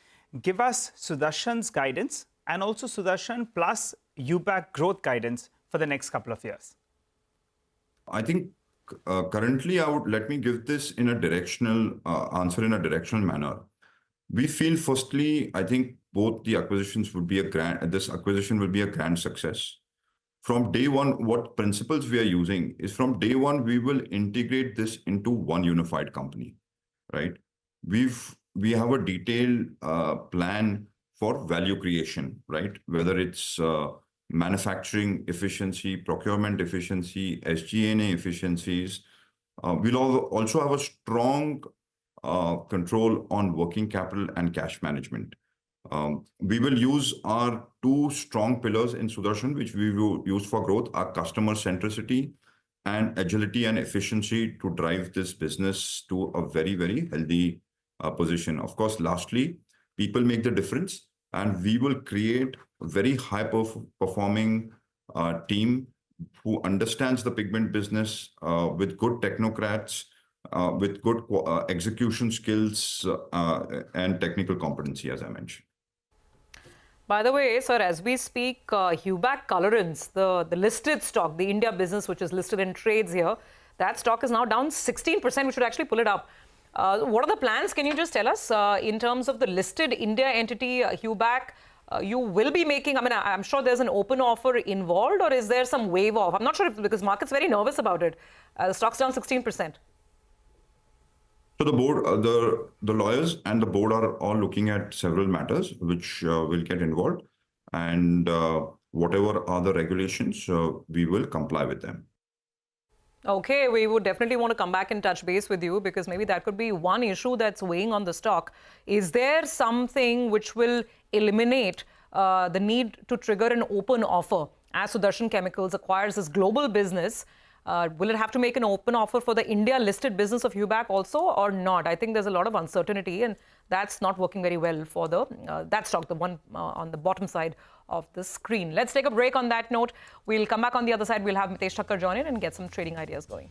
give us Sudarshan's guidance and also Sudarshan plus UBAC growth guidance for the next couple of years.
I think currently let me give this in a directional answer in a directional manner. We feel, firstly, I think both the acquisitions would be this acquisition will be a grand success. From day one, what principles we are using is from day one, we will integrate this into one unified company, right? We have a detailed plan for value creation, right? Whether it's manufacturing efficiency, procurement efficiency, SG&A efficiencies. We'll also have a strong control on working capital and cash management. We will use our two strong pillars in Sudarshan, which we will use for growth, our customer centricity and agility and efficiency to drive this business to a very, very healthy position. Of course, lastly, people make the difference, and we will create a very high performing team who understands the pigment business with good technocrats, with good execution skills and technical competency, as I mentioned.
By the way, sir, as we speak, Hubac Colorants, the listed stock, the India business, which is listed in trades here, that stock is now down 16%. We should actually pull it up. What are the plans? Can you just tell us in terms of the listed India entity, Hubac? You will be making, I mean, I'm sure there's an open offer involved, or is there some wave off? I'm not sure if, because market's very nervous about it. The stock's down 16%.
So the board, the lawyers and the board are all looking at several matters which will get involved, and whatever are the regulations, we will comply with them.
Okay, we would definitely want to come back and touch base with you, because maybe that could be one issue that's weighing on the stock. Is there something which will eliminate the need to trigger an open offer as Sudarshan Chemicals acquires this global business? Will it have to make an open offer for the India listed business of Hubac also, or not? I think there's a lot of uncertainty, and that's not working very well for the that stock, the one on the bottom side of the screen. Let's take a break on that note. We'll come back on the other side. We'll have Mitesh Thakkar join in and get some trading ideas going.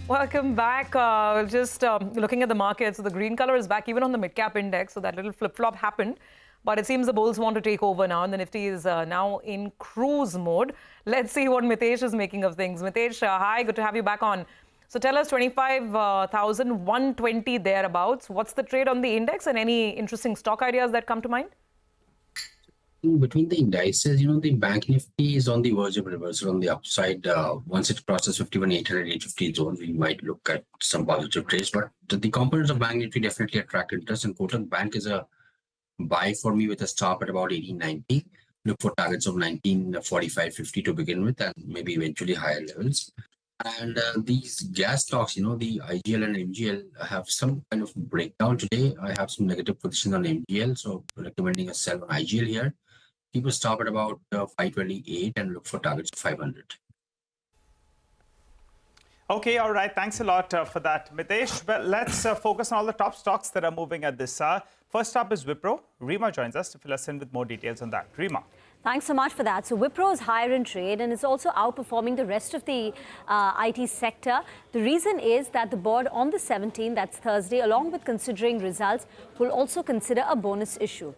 Welcome back. Just looking at the market. So the green color is back even on the mid-cap index. So that little flip-flop happened. But it seems the bulls want to take over now. And the Nifty is now in cruise mode. Let's see what Mitesh is making of things. Mitesh, hi. Good to have you back on. So tell us 25,120 thereabouts. What's the trade on the index and any interesting stock ideas that come to mind?
Between the indices, the bank nifty is on the verge of reversal on the upside. Once it crosses 51,800, 850 zone, we might look at some positive trades. But the components of bank nifty definitely attract interest. And Kotak Bank is a buy for me with a stop at about 1890. Look for targets of 1945.50 to begin with, and maybe eventually higher levels. And these gas stocks, the IGL and MGL have some kind of breakdown today. I have some negative position on MGL, so recommending a sell on IGL here. People stop at about 528 and look for targets of 500.
Okay, all right. Thanks a lot for that, Mitesh. Well, let's focus on all the top stocks that are moving at this hour. First up is Wipro. Rima joins us to fill us in with more details on that. Rima.
Thanks so much for that. So Wipro is higher in trade and is also outperforming the rest of the IT sector. The reason is that the board on the 17th, that's Thursday, along with considering results, will also consider a bonus issue.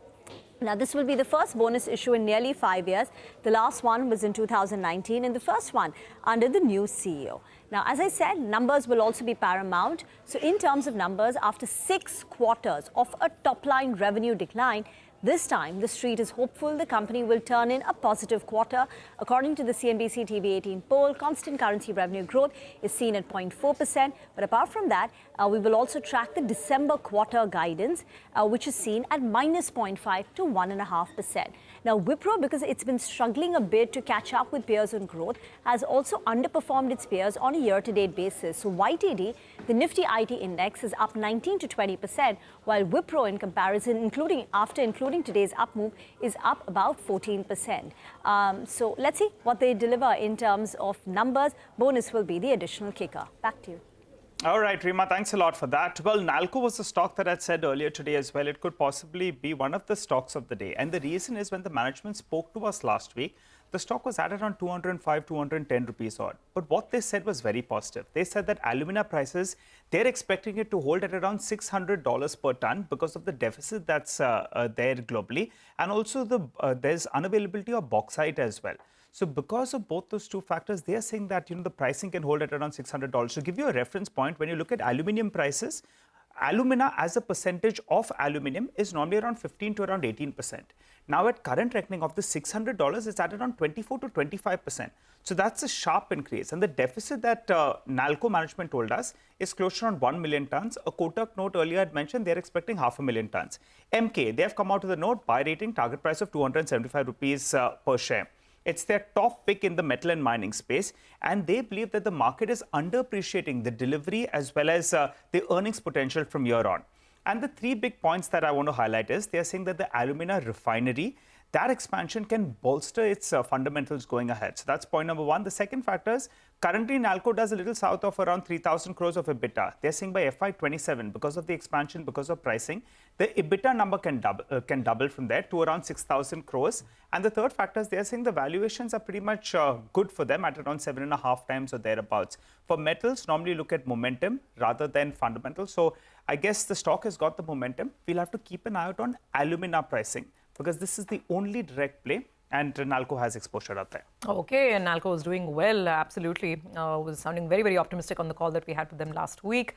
Now, this will be the first bonus issue in nearly 5 years. The last one was in 2019 and the first one under the new CEO. Now, as I said, numbers will also be paramount. So in terms of numbers, after 6 quarters of a top-line revenue decline, this time, the street is hopeful the company will turn in a positive quarter. According to the CNBC-TV18 poll, constant currency revenue growth is seen at 0.4%. But apart from that, we will also track the December quarter guidance, which is seen at minus 0.5 to 1.5%. Now, Wipro, because it's been struggling a bit to catch up with peers on growth, has also underperformed its peers on a year-to-date basis. So YTD, the Nifty IT index is up 19 to 20%, while Wipro, in comparison, including today's up move, is up about 14%. So let's see what they deliver in terms of numbers. Bonus will be the additional kicker. Back to you.
All right, Rima, thanks a lot for that. Well, Nalco was a stock that I'd said earlier today as well. It could possibly be one of the stocks of the day. And the reason is when the management spoke to us last week, the stock was at around 205, 210 rupees odd. But what they said was very positive. They said that alumina prices, they're expecting it to hold at around $600 per ton because of the deficit that's there globally. And also there's unavailability of bauxite as well. So because of both those two factors, they are saying that the pricing can hold at around $600. To give you a reference point, when you look at aluminium prices, alumina as a percentage of aluminium is normally around 15 to around 18%. Now at current reckoning of the $600, it's at around 24 to 25%. So that's a sharp increase. And the deficit that Nalco management told us is close to around 1 million tons. A Kotak note earlier had mentioned they're expecting 500,000 tons. MK, they have come out with a note, buy rating, target price of 275 rupees per share. It's their top pick in the metal and mining space, and they believe that the market is underappreciating the delivery as well as the earnings potential from here on. And the 3 big points that I want to highlight is they are saying that the alumina refinery, that expansion can bolster its fundamentals going ahead. So that's point number 1. The second factor is currently Nalco does a little south of around 3,000 crores of EBITDA. They're saying by FY27, because of the expansion, because of pricing, the EBITDA number can double from there to around 6,000 crores. And the third factor is they're saying the valuations are pretty much good for them at around 7.5 times or thereabouts. For metals, normally look at momentum rather than fundamentals. So I guess the stock has got the momentum. We'll have to keep an eye out on alumina pricing, because this is the only direct play, and Nalco has exposure out there.
Okay, and Nalco is doing well, absolutely. Was sounding very, very optimistic on the call that we had with them last week.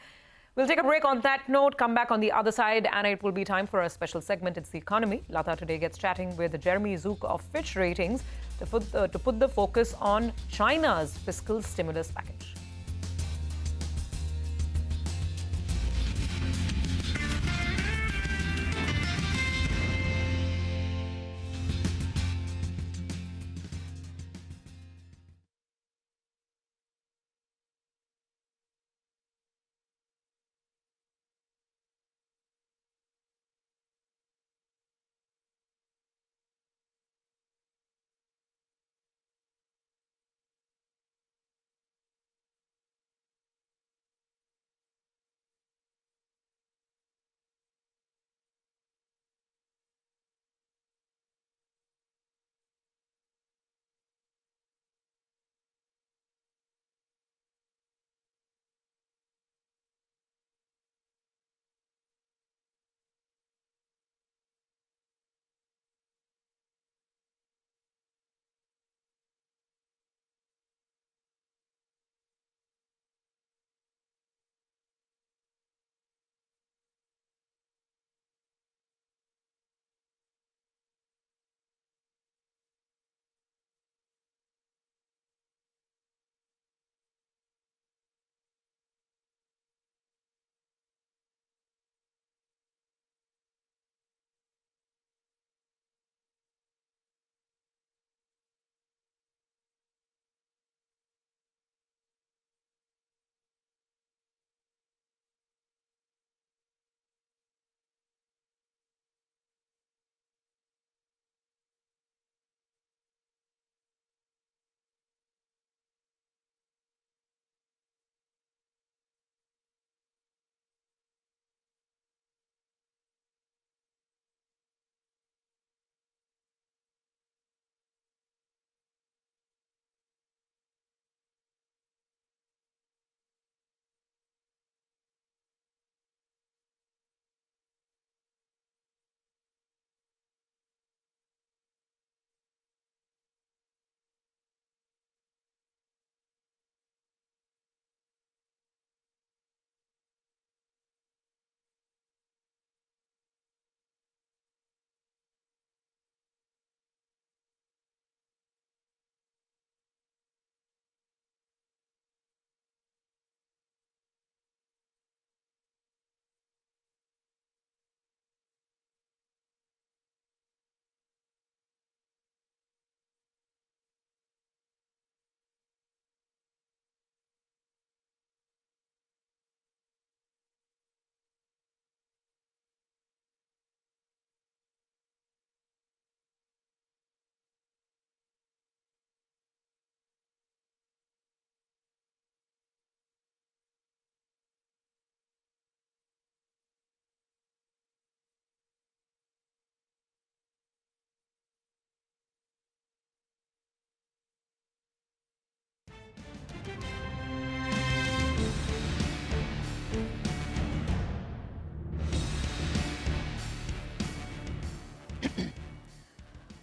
We'll take a break on that note, come back on the other side, and it will be time for a special segment. It's the economy. Lata today gets chatting with Jeremy Zook of Fitch Ratings to put the focus on China's fiscal stimulus package.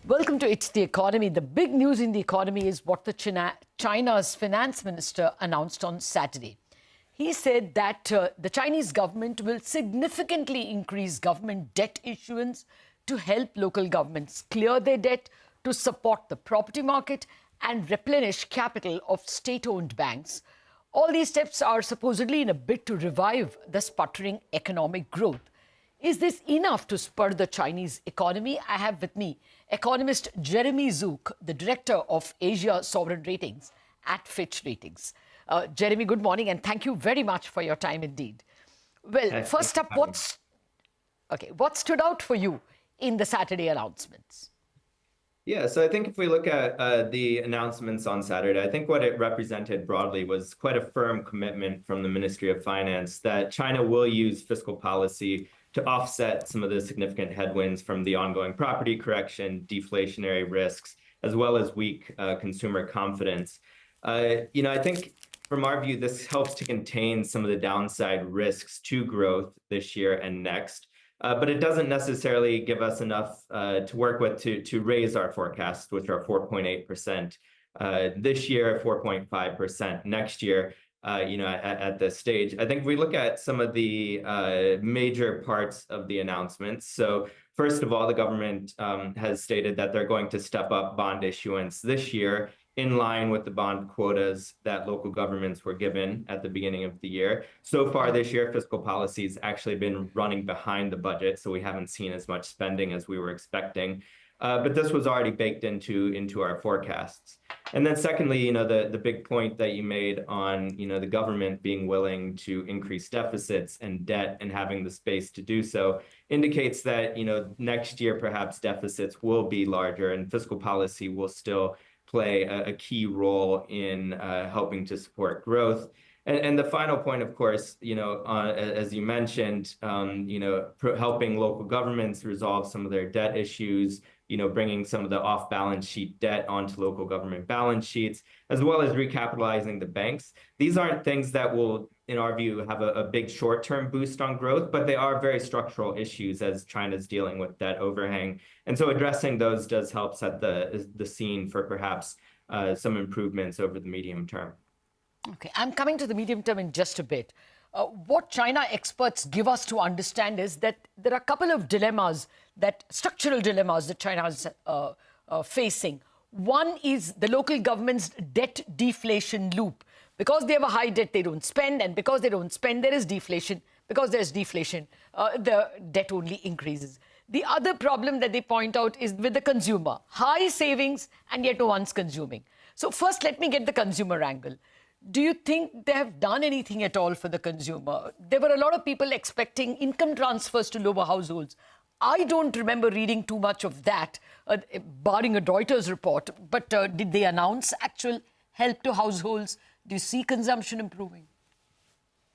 Welcome to It's the Economy. The big news in the economy is what China's finance minister announced on Saturday. He said that the Chinese government will significantly increase government debt issuance to help local governments clear their debt, to support the property market and replenish capital of state-owned banks. All these steps are supposedly in a bid to revive the sputtering economic growth. Is this enough to spur the Chinese economy? I have with me economist Jeremy Zook, the director of Asia Sovereign Ratings at Fitch Ratings. Jeremy, good morning, and thank you very much for your time indeed. Well, first up, what stood out for you in the Saturday announcements?
Yeah, so I think if we look at the announcements on Saturday, I think what it represented broadly was quite a firm commitment from the Ministry of Finance that China will use fiscal policy to offset some of the significant headwinds from the ongoing property correction, deflationary risks, as well as weak consumer confidence. I think from our view, this helps to contain some of the downside risks to growth this year and next. But it doesn't necessarily give us enough to work with to raise our forecasts, which are 4.8% this year, 4.5% next year. At this stage, I think we look at some of the major parts of the announcements. So first of all, the government has stated that they're going to step up bond issuance this year in line with the bond quotas that local governments were given at the beginning of the year. So far this year, fiscal policy has actually been running behind the budget, so we haven't seen as much spending as we were expecting. But this was already baked into our forecasts. And then secondly, the big point that you made on, the government being willing to increase deficits and debt and having the space to do so indicates that, next year perhaps deficits will be larger and fiscal policy will still play a key role in helping to support growth. And the final point, of course, as you mentioned, helping local governments resolve some of their debt issues, bringing some of the off-balance sheet debt onto local government balance sheets, as well as recapitalizing the banks. These aren't things that will, in our view, have a big short-term boost on growth, but they are very structural issues as China's dealing with debt overhang. And so addressing those does help set the scene for perhaps some improvements over the medium term.
Okay, I'm coming to the medium term in just a bit. What China experts give us to understand is that there are a couple of structural dilemmas that China is facing. One is the local government's debt deflation loop. Because they have a high debt, they don't spend, and because they don't spend, there is deflation. Because there's deflation, the debt only increases. The other problem that they point out is with the consumer. High savings, and yet no one's consuming. So first, let me get the consumer angle. Do you think they have done anything at all for the consumer? There were a lot of people expecting income transfers to lower households. I don't remember reading too much of that, barring a Reuters report. But did they announce actual help to households? Do you see consumption improving?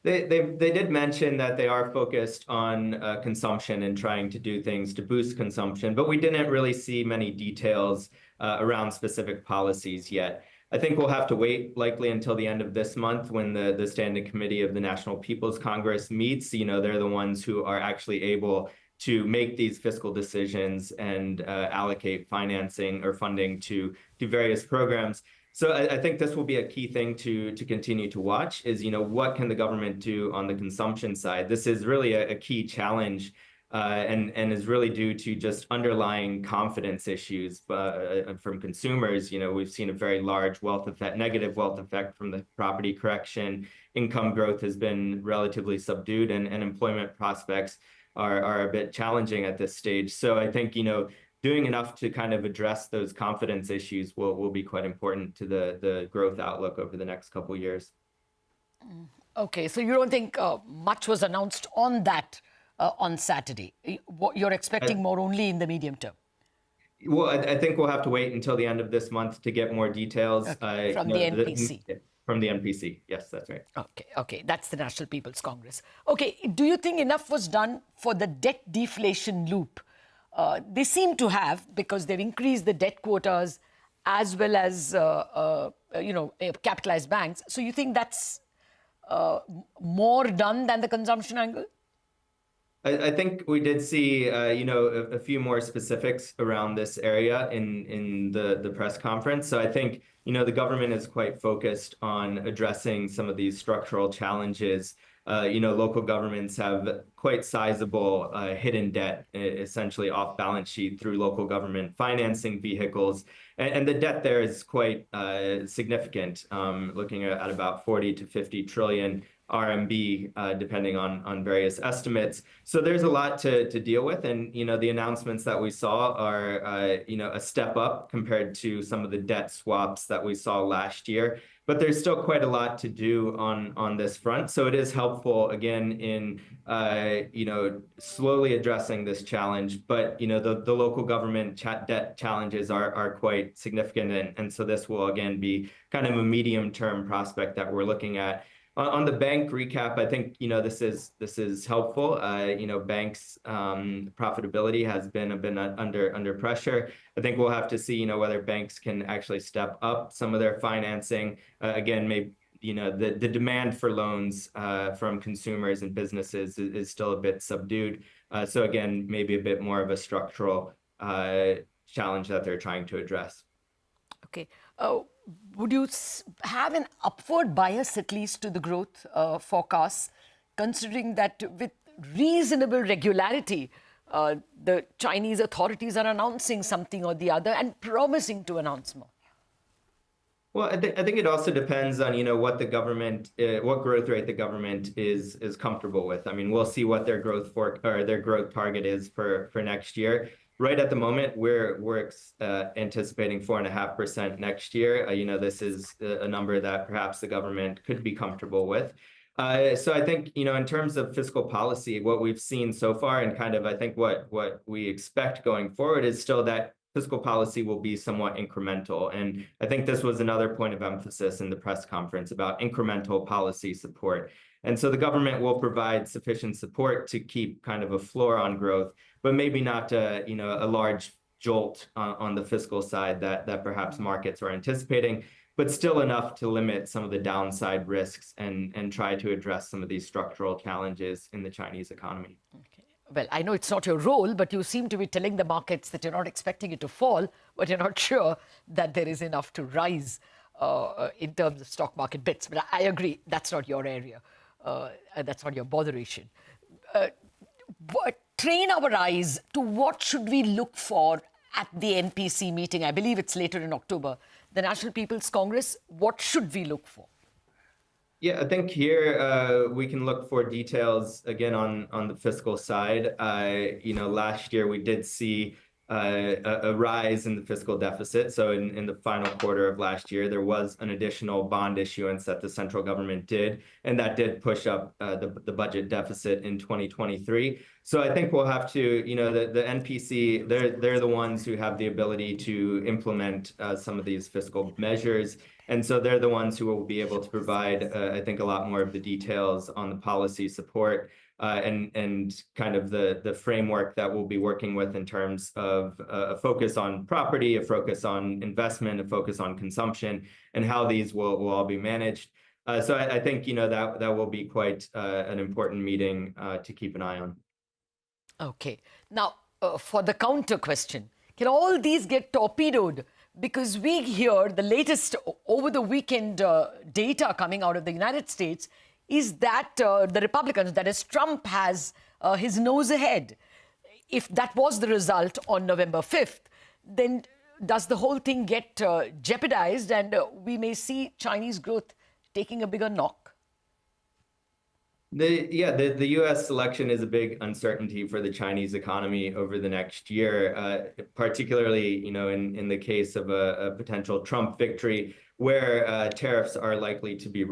They did mention that they are focused on consumption and trying to do things to boost consumption, but we didn't really see many details around specific policies yet. I think we'll have to wait likely until the end of this month when the Standing Committee of the National People's Congress meets. They're the ones who are actually able to make these fiscal decisions and allocate financing or funding to various programs. So I think this will be a key thing to continue to watch is, what can the government do on the consumption side? This is really a key challenge and is really due to just underlying confidence issues from consumers. We've seen a very large negative wealth effect from the property correction. Income growth has been relatively subdued and employment prospects are a bit challenging at this stage. So I think, doing enough to kind of address those confidence issues will be quite important to the growth outlook over the next couple of years.
Okay, so you don't think much was announced on that on Saturday? You're expecting more only in the medium term?
Well, I think we'll have to wait until the end of this month to get more details.
From the NPC?
From the NPC, yes, that's right.
Okay, that's the National People's Congress. Okay, do you think enough was done for the debt deflation loop? They seem to have, because they've increased the debt quotas as well as, capitalized banks. So you think that's more done than the consumption angle?
I think we did see, a few more specifics around this area in the press conference. So I think, the government is quite focused on addressing some of these structural challenges. Local governments have quite sizable hidden debt, essentially off balance sheet through local government financing vehicles. And the debt there is quite significant, looking at about 40 to 50 trillion RMB, depending on various estimates. So there's a lot to deal with. And, the announcements that we saw are, a step up compared to some of the debt swaps that we saw last year. But there's still quite a lot to do on this front. So it is helpful, again, in, slowly addressing this challenge. But, the local government debt challenges are quite significant. And so this will, again, be kind of a medium-term prospect that we're looking at. On the bank recap, I think, this is helpful. Banks' profitability has been under pressure. I think we'll have to see, whether banks can actually step up some of their financing. Again, maybe, the demand for loans from consumers and businesses is still a bit subdued. So again, maybe a bit more of a structural challenge that they're trying to address.
Okay. Would you have an upward bias, at least, to the growth forecasts, considering that with reasonable regularity, the Chinese authorities are announcing something or the other and promising to announce more?
Well, I think it also depends on, what the government, what growth rate the government is comfortable with. I mean, we'll see what their growth target is for next year. Right at the moment, we're anticipating 4.5% next year. This is a number that perhaps the government could be comfortable with. So I think, in terms of fiscal policy, what we've seen so far and kind of, I think what we expect going forward is still that fiscal policy will be somewhat incremental. And I think this was another point of emphasis in the press conference about incremental policy support. And so the government will provide sufficient support to keep kind of a floor on growth, but maybe not a large jolt on the fiscal side that perhaps markets are anticipating, but still enough to limit some of the downside risks and try to address some of these structural challenges in the Chinese economy.
Okay. Well, I know it's not your role, but you seem to be telling the markets that you're not expecting it to fall, but you're not sure that there is enough to rise in terms of stock market bits. But I agree, that's not your area. That's not your botheration. But train our eyes to what should we look for at the NPC meeting? I believe it's later in October. The National People's Congress, what should we look for?
Yeah, I think here we can look for details, again, on the fiscal side. Last year we did see a rise in the fiscal deficit. So in the final quarter of last year, there was an additional bond issuance that the central government did, and that did push up the budget deficit in 2023. So I think we'll have to, the NPC, they're the ones who have the ability to implement some of these fiscal measures. And so they're the ones who will be able to provide, I think, a lot more of the details on the policy support. And kind of the framework that we'll be working with in terms of a focus on property, a focus on investment, a focus on consumption, and how these will all be managed. So I think, that will be quite an important meeting to keep an eye on.
Okay. Now, for the counter question, can all these get torpedoed? Because we hear the latest over the weekend data coming out of the United States is that the Republicans, that is Trump, has his nose ahead. If that was the result on November 5th, then does the whole thing get jeopardized and we may see Chinese growth taking a bigger knock?
The U.S. election is a big uncertainty for the Chinese economy over the next year, particularly, in the case of a potential Trump victory, where tariffs are likely to be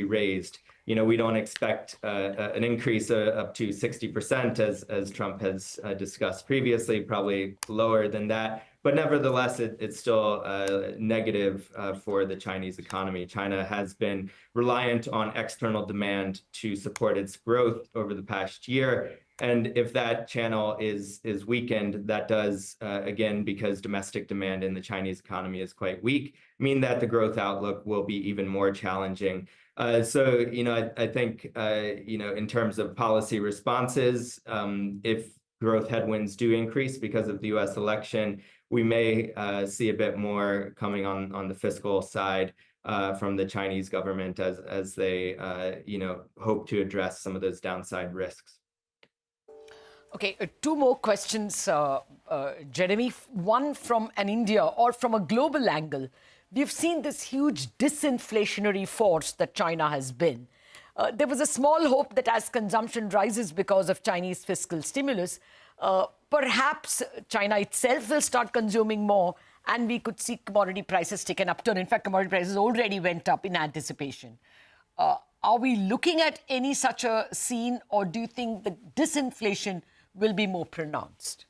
raised. We don't expect an increase up to 60%, as Trump has discussed previously, probably lower than that. But nevertheless, it's still negative for the Chinese economy. China has been reliant on external demand to support its growth over the past year. And if that channel is weakened, that does, again, because domestic demand in the Chinese economy is quite weak, mean that the growth outlook will be even more challenging. So, I think, in terms of policy responses, if growth headwinds do increase because of the U.S. election, we may see a bit more coming on the fiscal side from the Chinese government as they, hope to address some of those downside risks.
Okay, two more questions, Jeremy. One from an India or from a global angle. We've seen this huge disinflationary force that China has been. There was a small hope that as consumption rises because of Chinese fiscal stimulus, perhaps China itself will start consuming more and we could see commodity prices take an upturn. In fact, commodity prices already went up in anticipation. Are we looking at any such a scene, or do you think the disinflation will be more pronounced?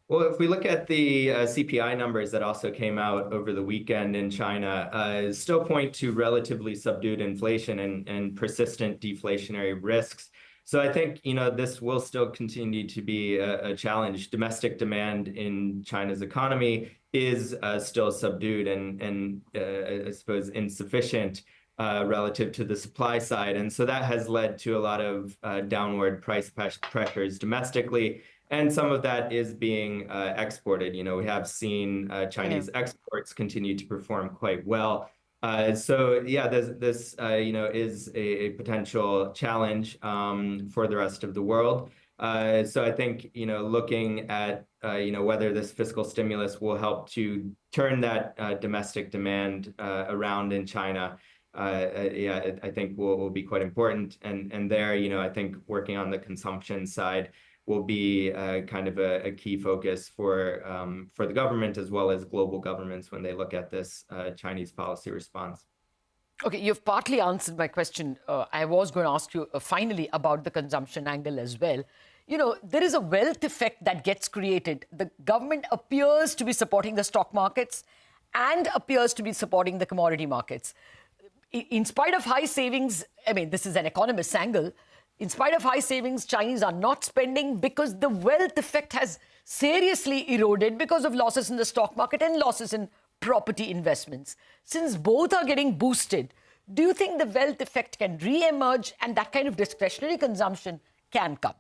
Well, if we look at the CPI numbers that also came out over the weekend in China, still point to relatively subdued inflation and persistent deflationary risks. So I think, this will still continue to be a challenge. Domestic demand in China's economy is still subdued and I suppose insufficient relative to the supply side. And so that has led to a lot of downward price pressures domestically. And some of that is being exported. We have seen Chinese exports continue to perform quite well. So yeah, this is a potential challenge for the rest of the world. So I think looking at whether this fiscal stimulus will help to turn that domestic demand around in China. I think will be quite important. And there, I think working on the consumption side will be kind of a key focus for the government as well as global governments when they look at this Chinese policy response.
Okay, you've partly answered my question. I was going to ask you finally about the consumption angle as well. There is a wealth effect that gets created. The government appears to be supporting the stock markets and appears to be supporting the commodity markets. In spite of high savings, this is an economist's angle, in spite of high savings, Chinese are not spending because the wealth effect has seriously eroded because of losses in the stock market and losses in property investments. Since both are getting boosted, do you think the wealth effect can re-emerge and that kind of discretionary consumption can come?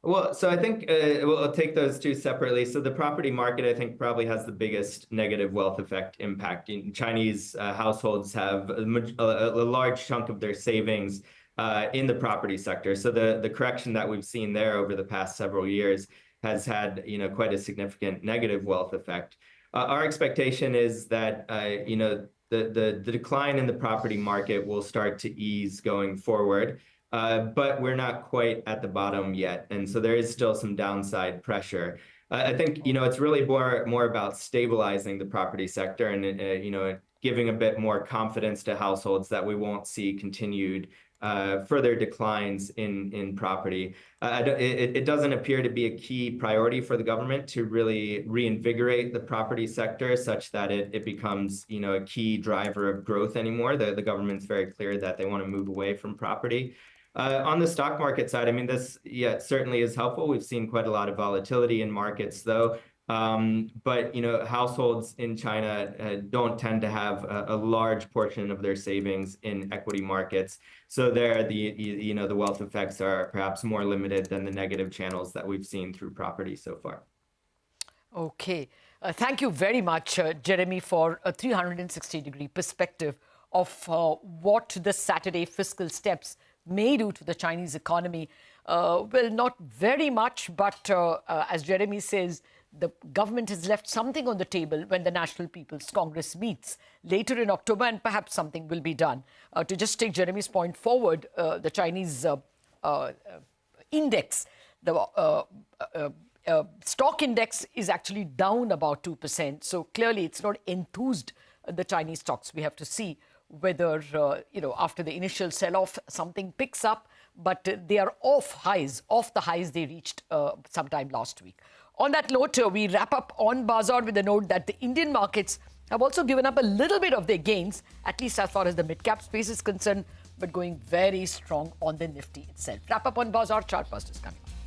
Well, so I think we'll take those two separately. So the property market, I think, probably has the biggest negative wealth effect impact. Chinese households have a large chunk of their savings in the property sector. So the correction that we've seen there over the past several years has had quite a significant negative wealth effect. Our expectation is that the decline in the property market will start to ease going forward. But we're not quite at the bottom yet. And so there is still some downside pressure. I think, it's really more about stabilizing the property sector and, giving a bit more confidence to households that we won't see continued further declines in property. It doesn't appear to be a key priority for the government to really reinvigorate the property sector such that it becomes, a key driver of growth anymore. The government's very clear that they want to move away from property. On the stock market side, this certainly is helpful. We've seen quite a lot of volatility in markets, though. But households in China don't tend to have a large portion of their savings in equity markets. So there, the wealth effects are perhaps more limited than the negative channels that we've seen through property so far.
Okay. Thank you very much, Jeremy, for a 360-degree perspective of what the Saturday fiscal steps may do to the Chinese economy. Well, not very much, but as Jeremy says, the government has left something on the table when the National People's Congress meets later in October, and perhaps something will be done. To just take Jeremy's point forward, the Chinese index, the stock index is actually down about 2%. So clearly it's not enthused the Chinese stocks. We have to see whether, after the initial sell-off, something picks up, but they are off the highs they reached sometime last week. On that note, we wrap up on Bazaar with the note that the Indian markets have also given up a little bit of their gains, at least as far as the mid-cap space is concerned, but going very strong on the Nifty itself. Wrap up on Bazaar, Chartbusters coming up.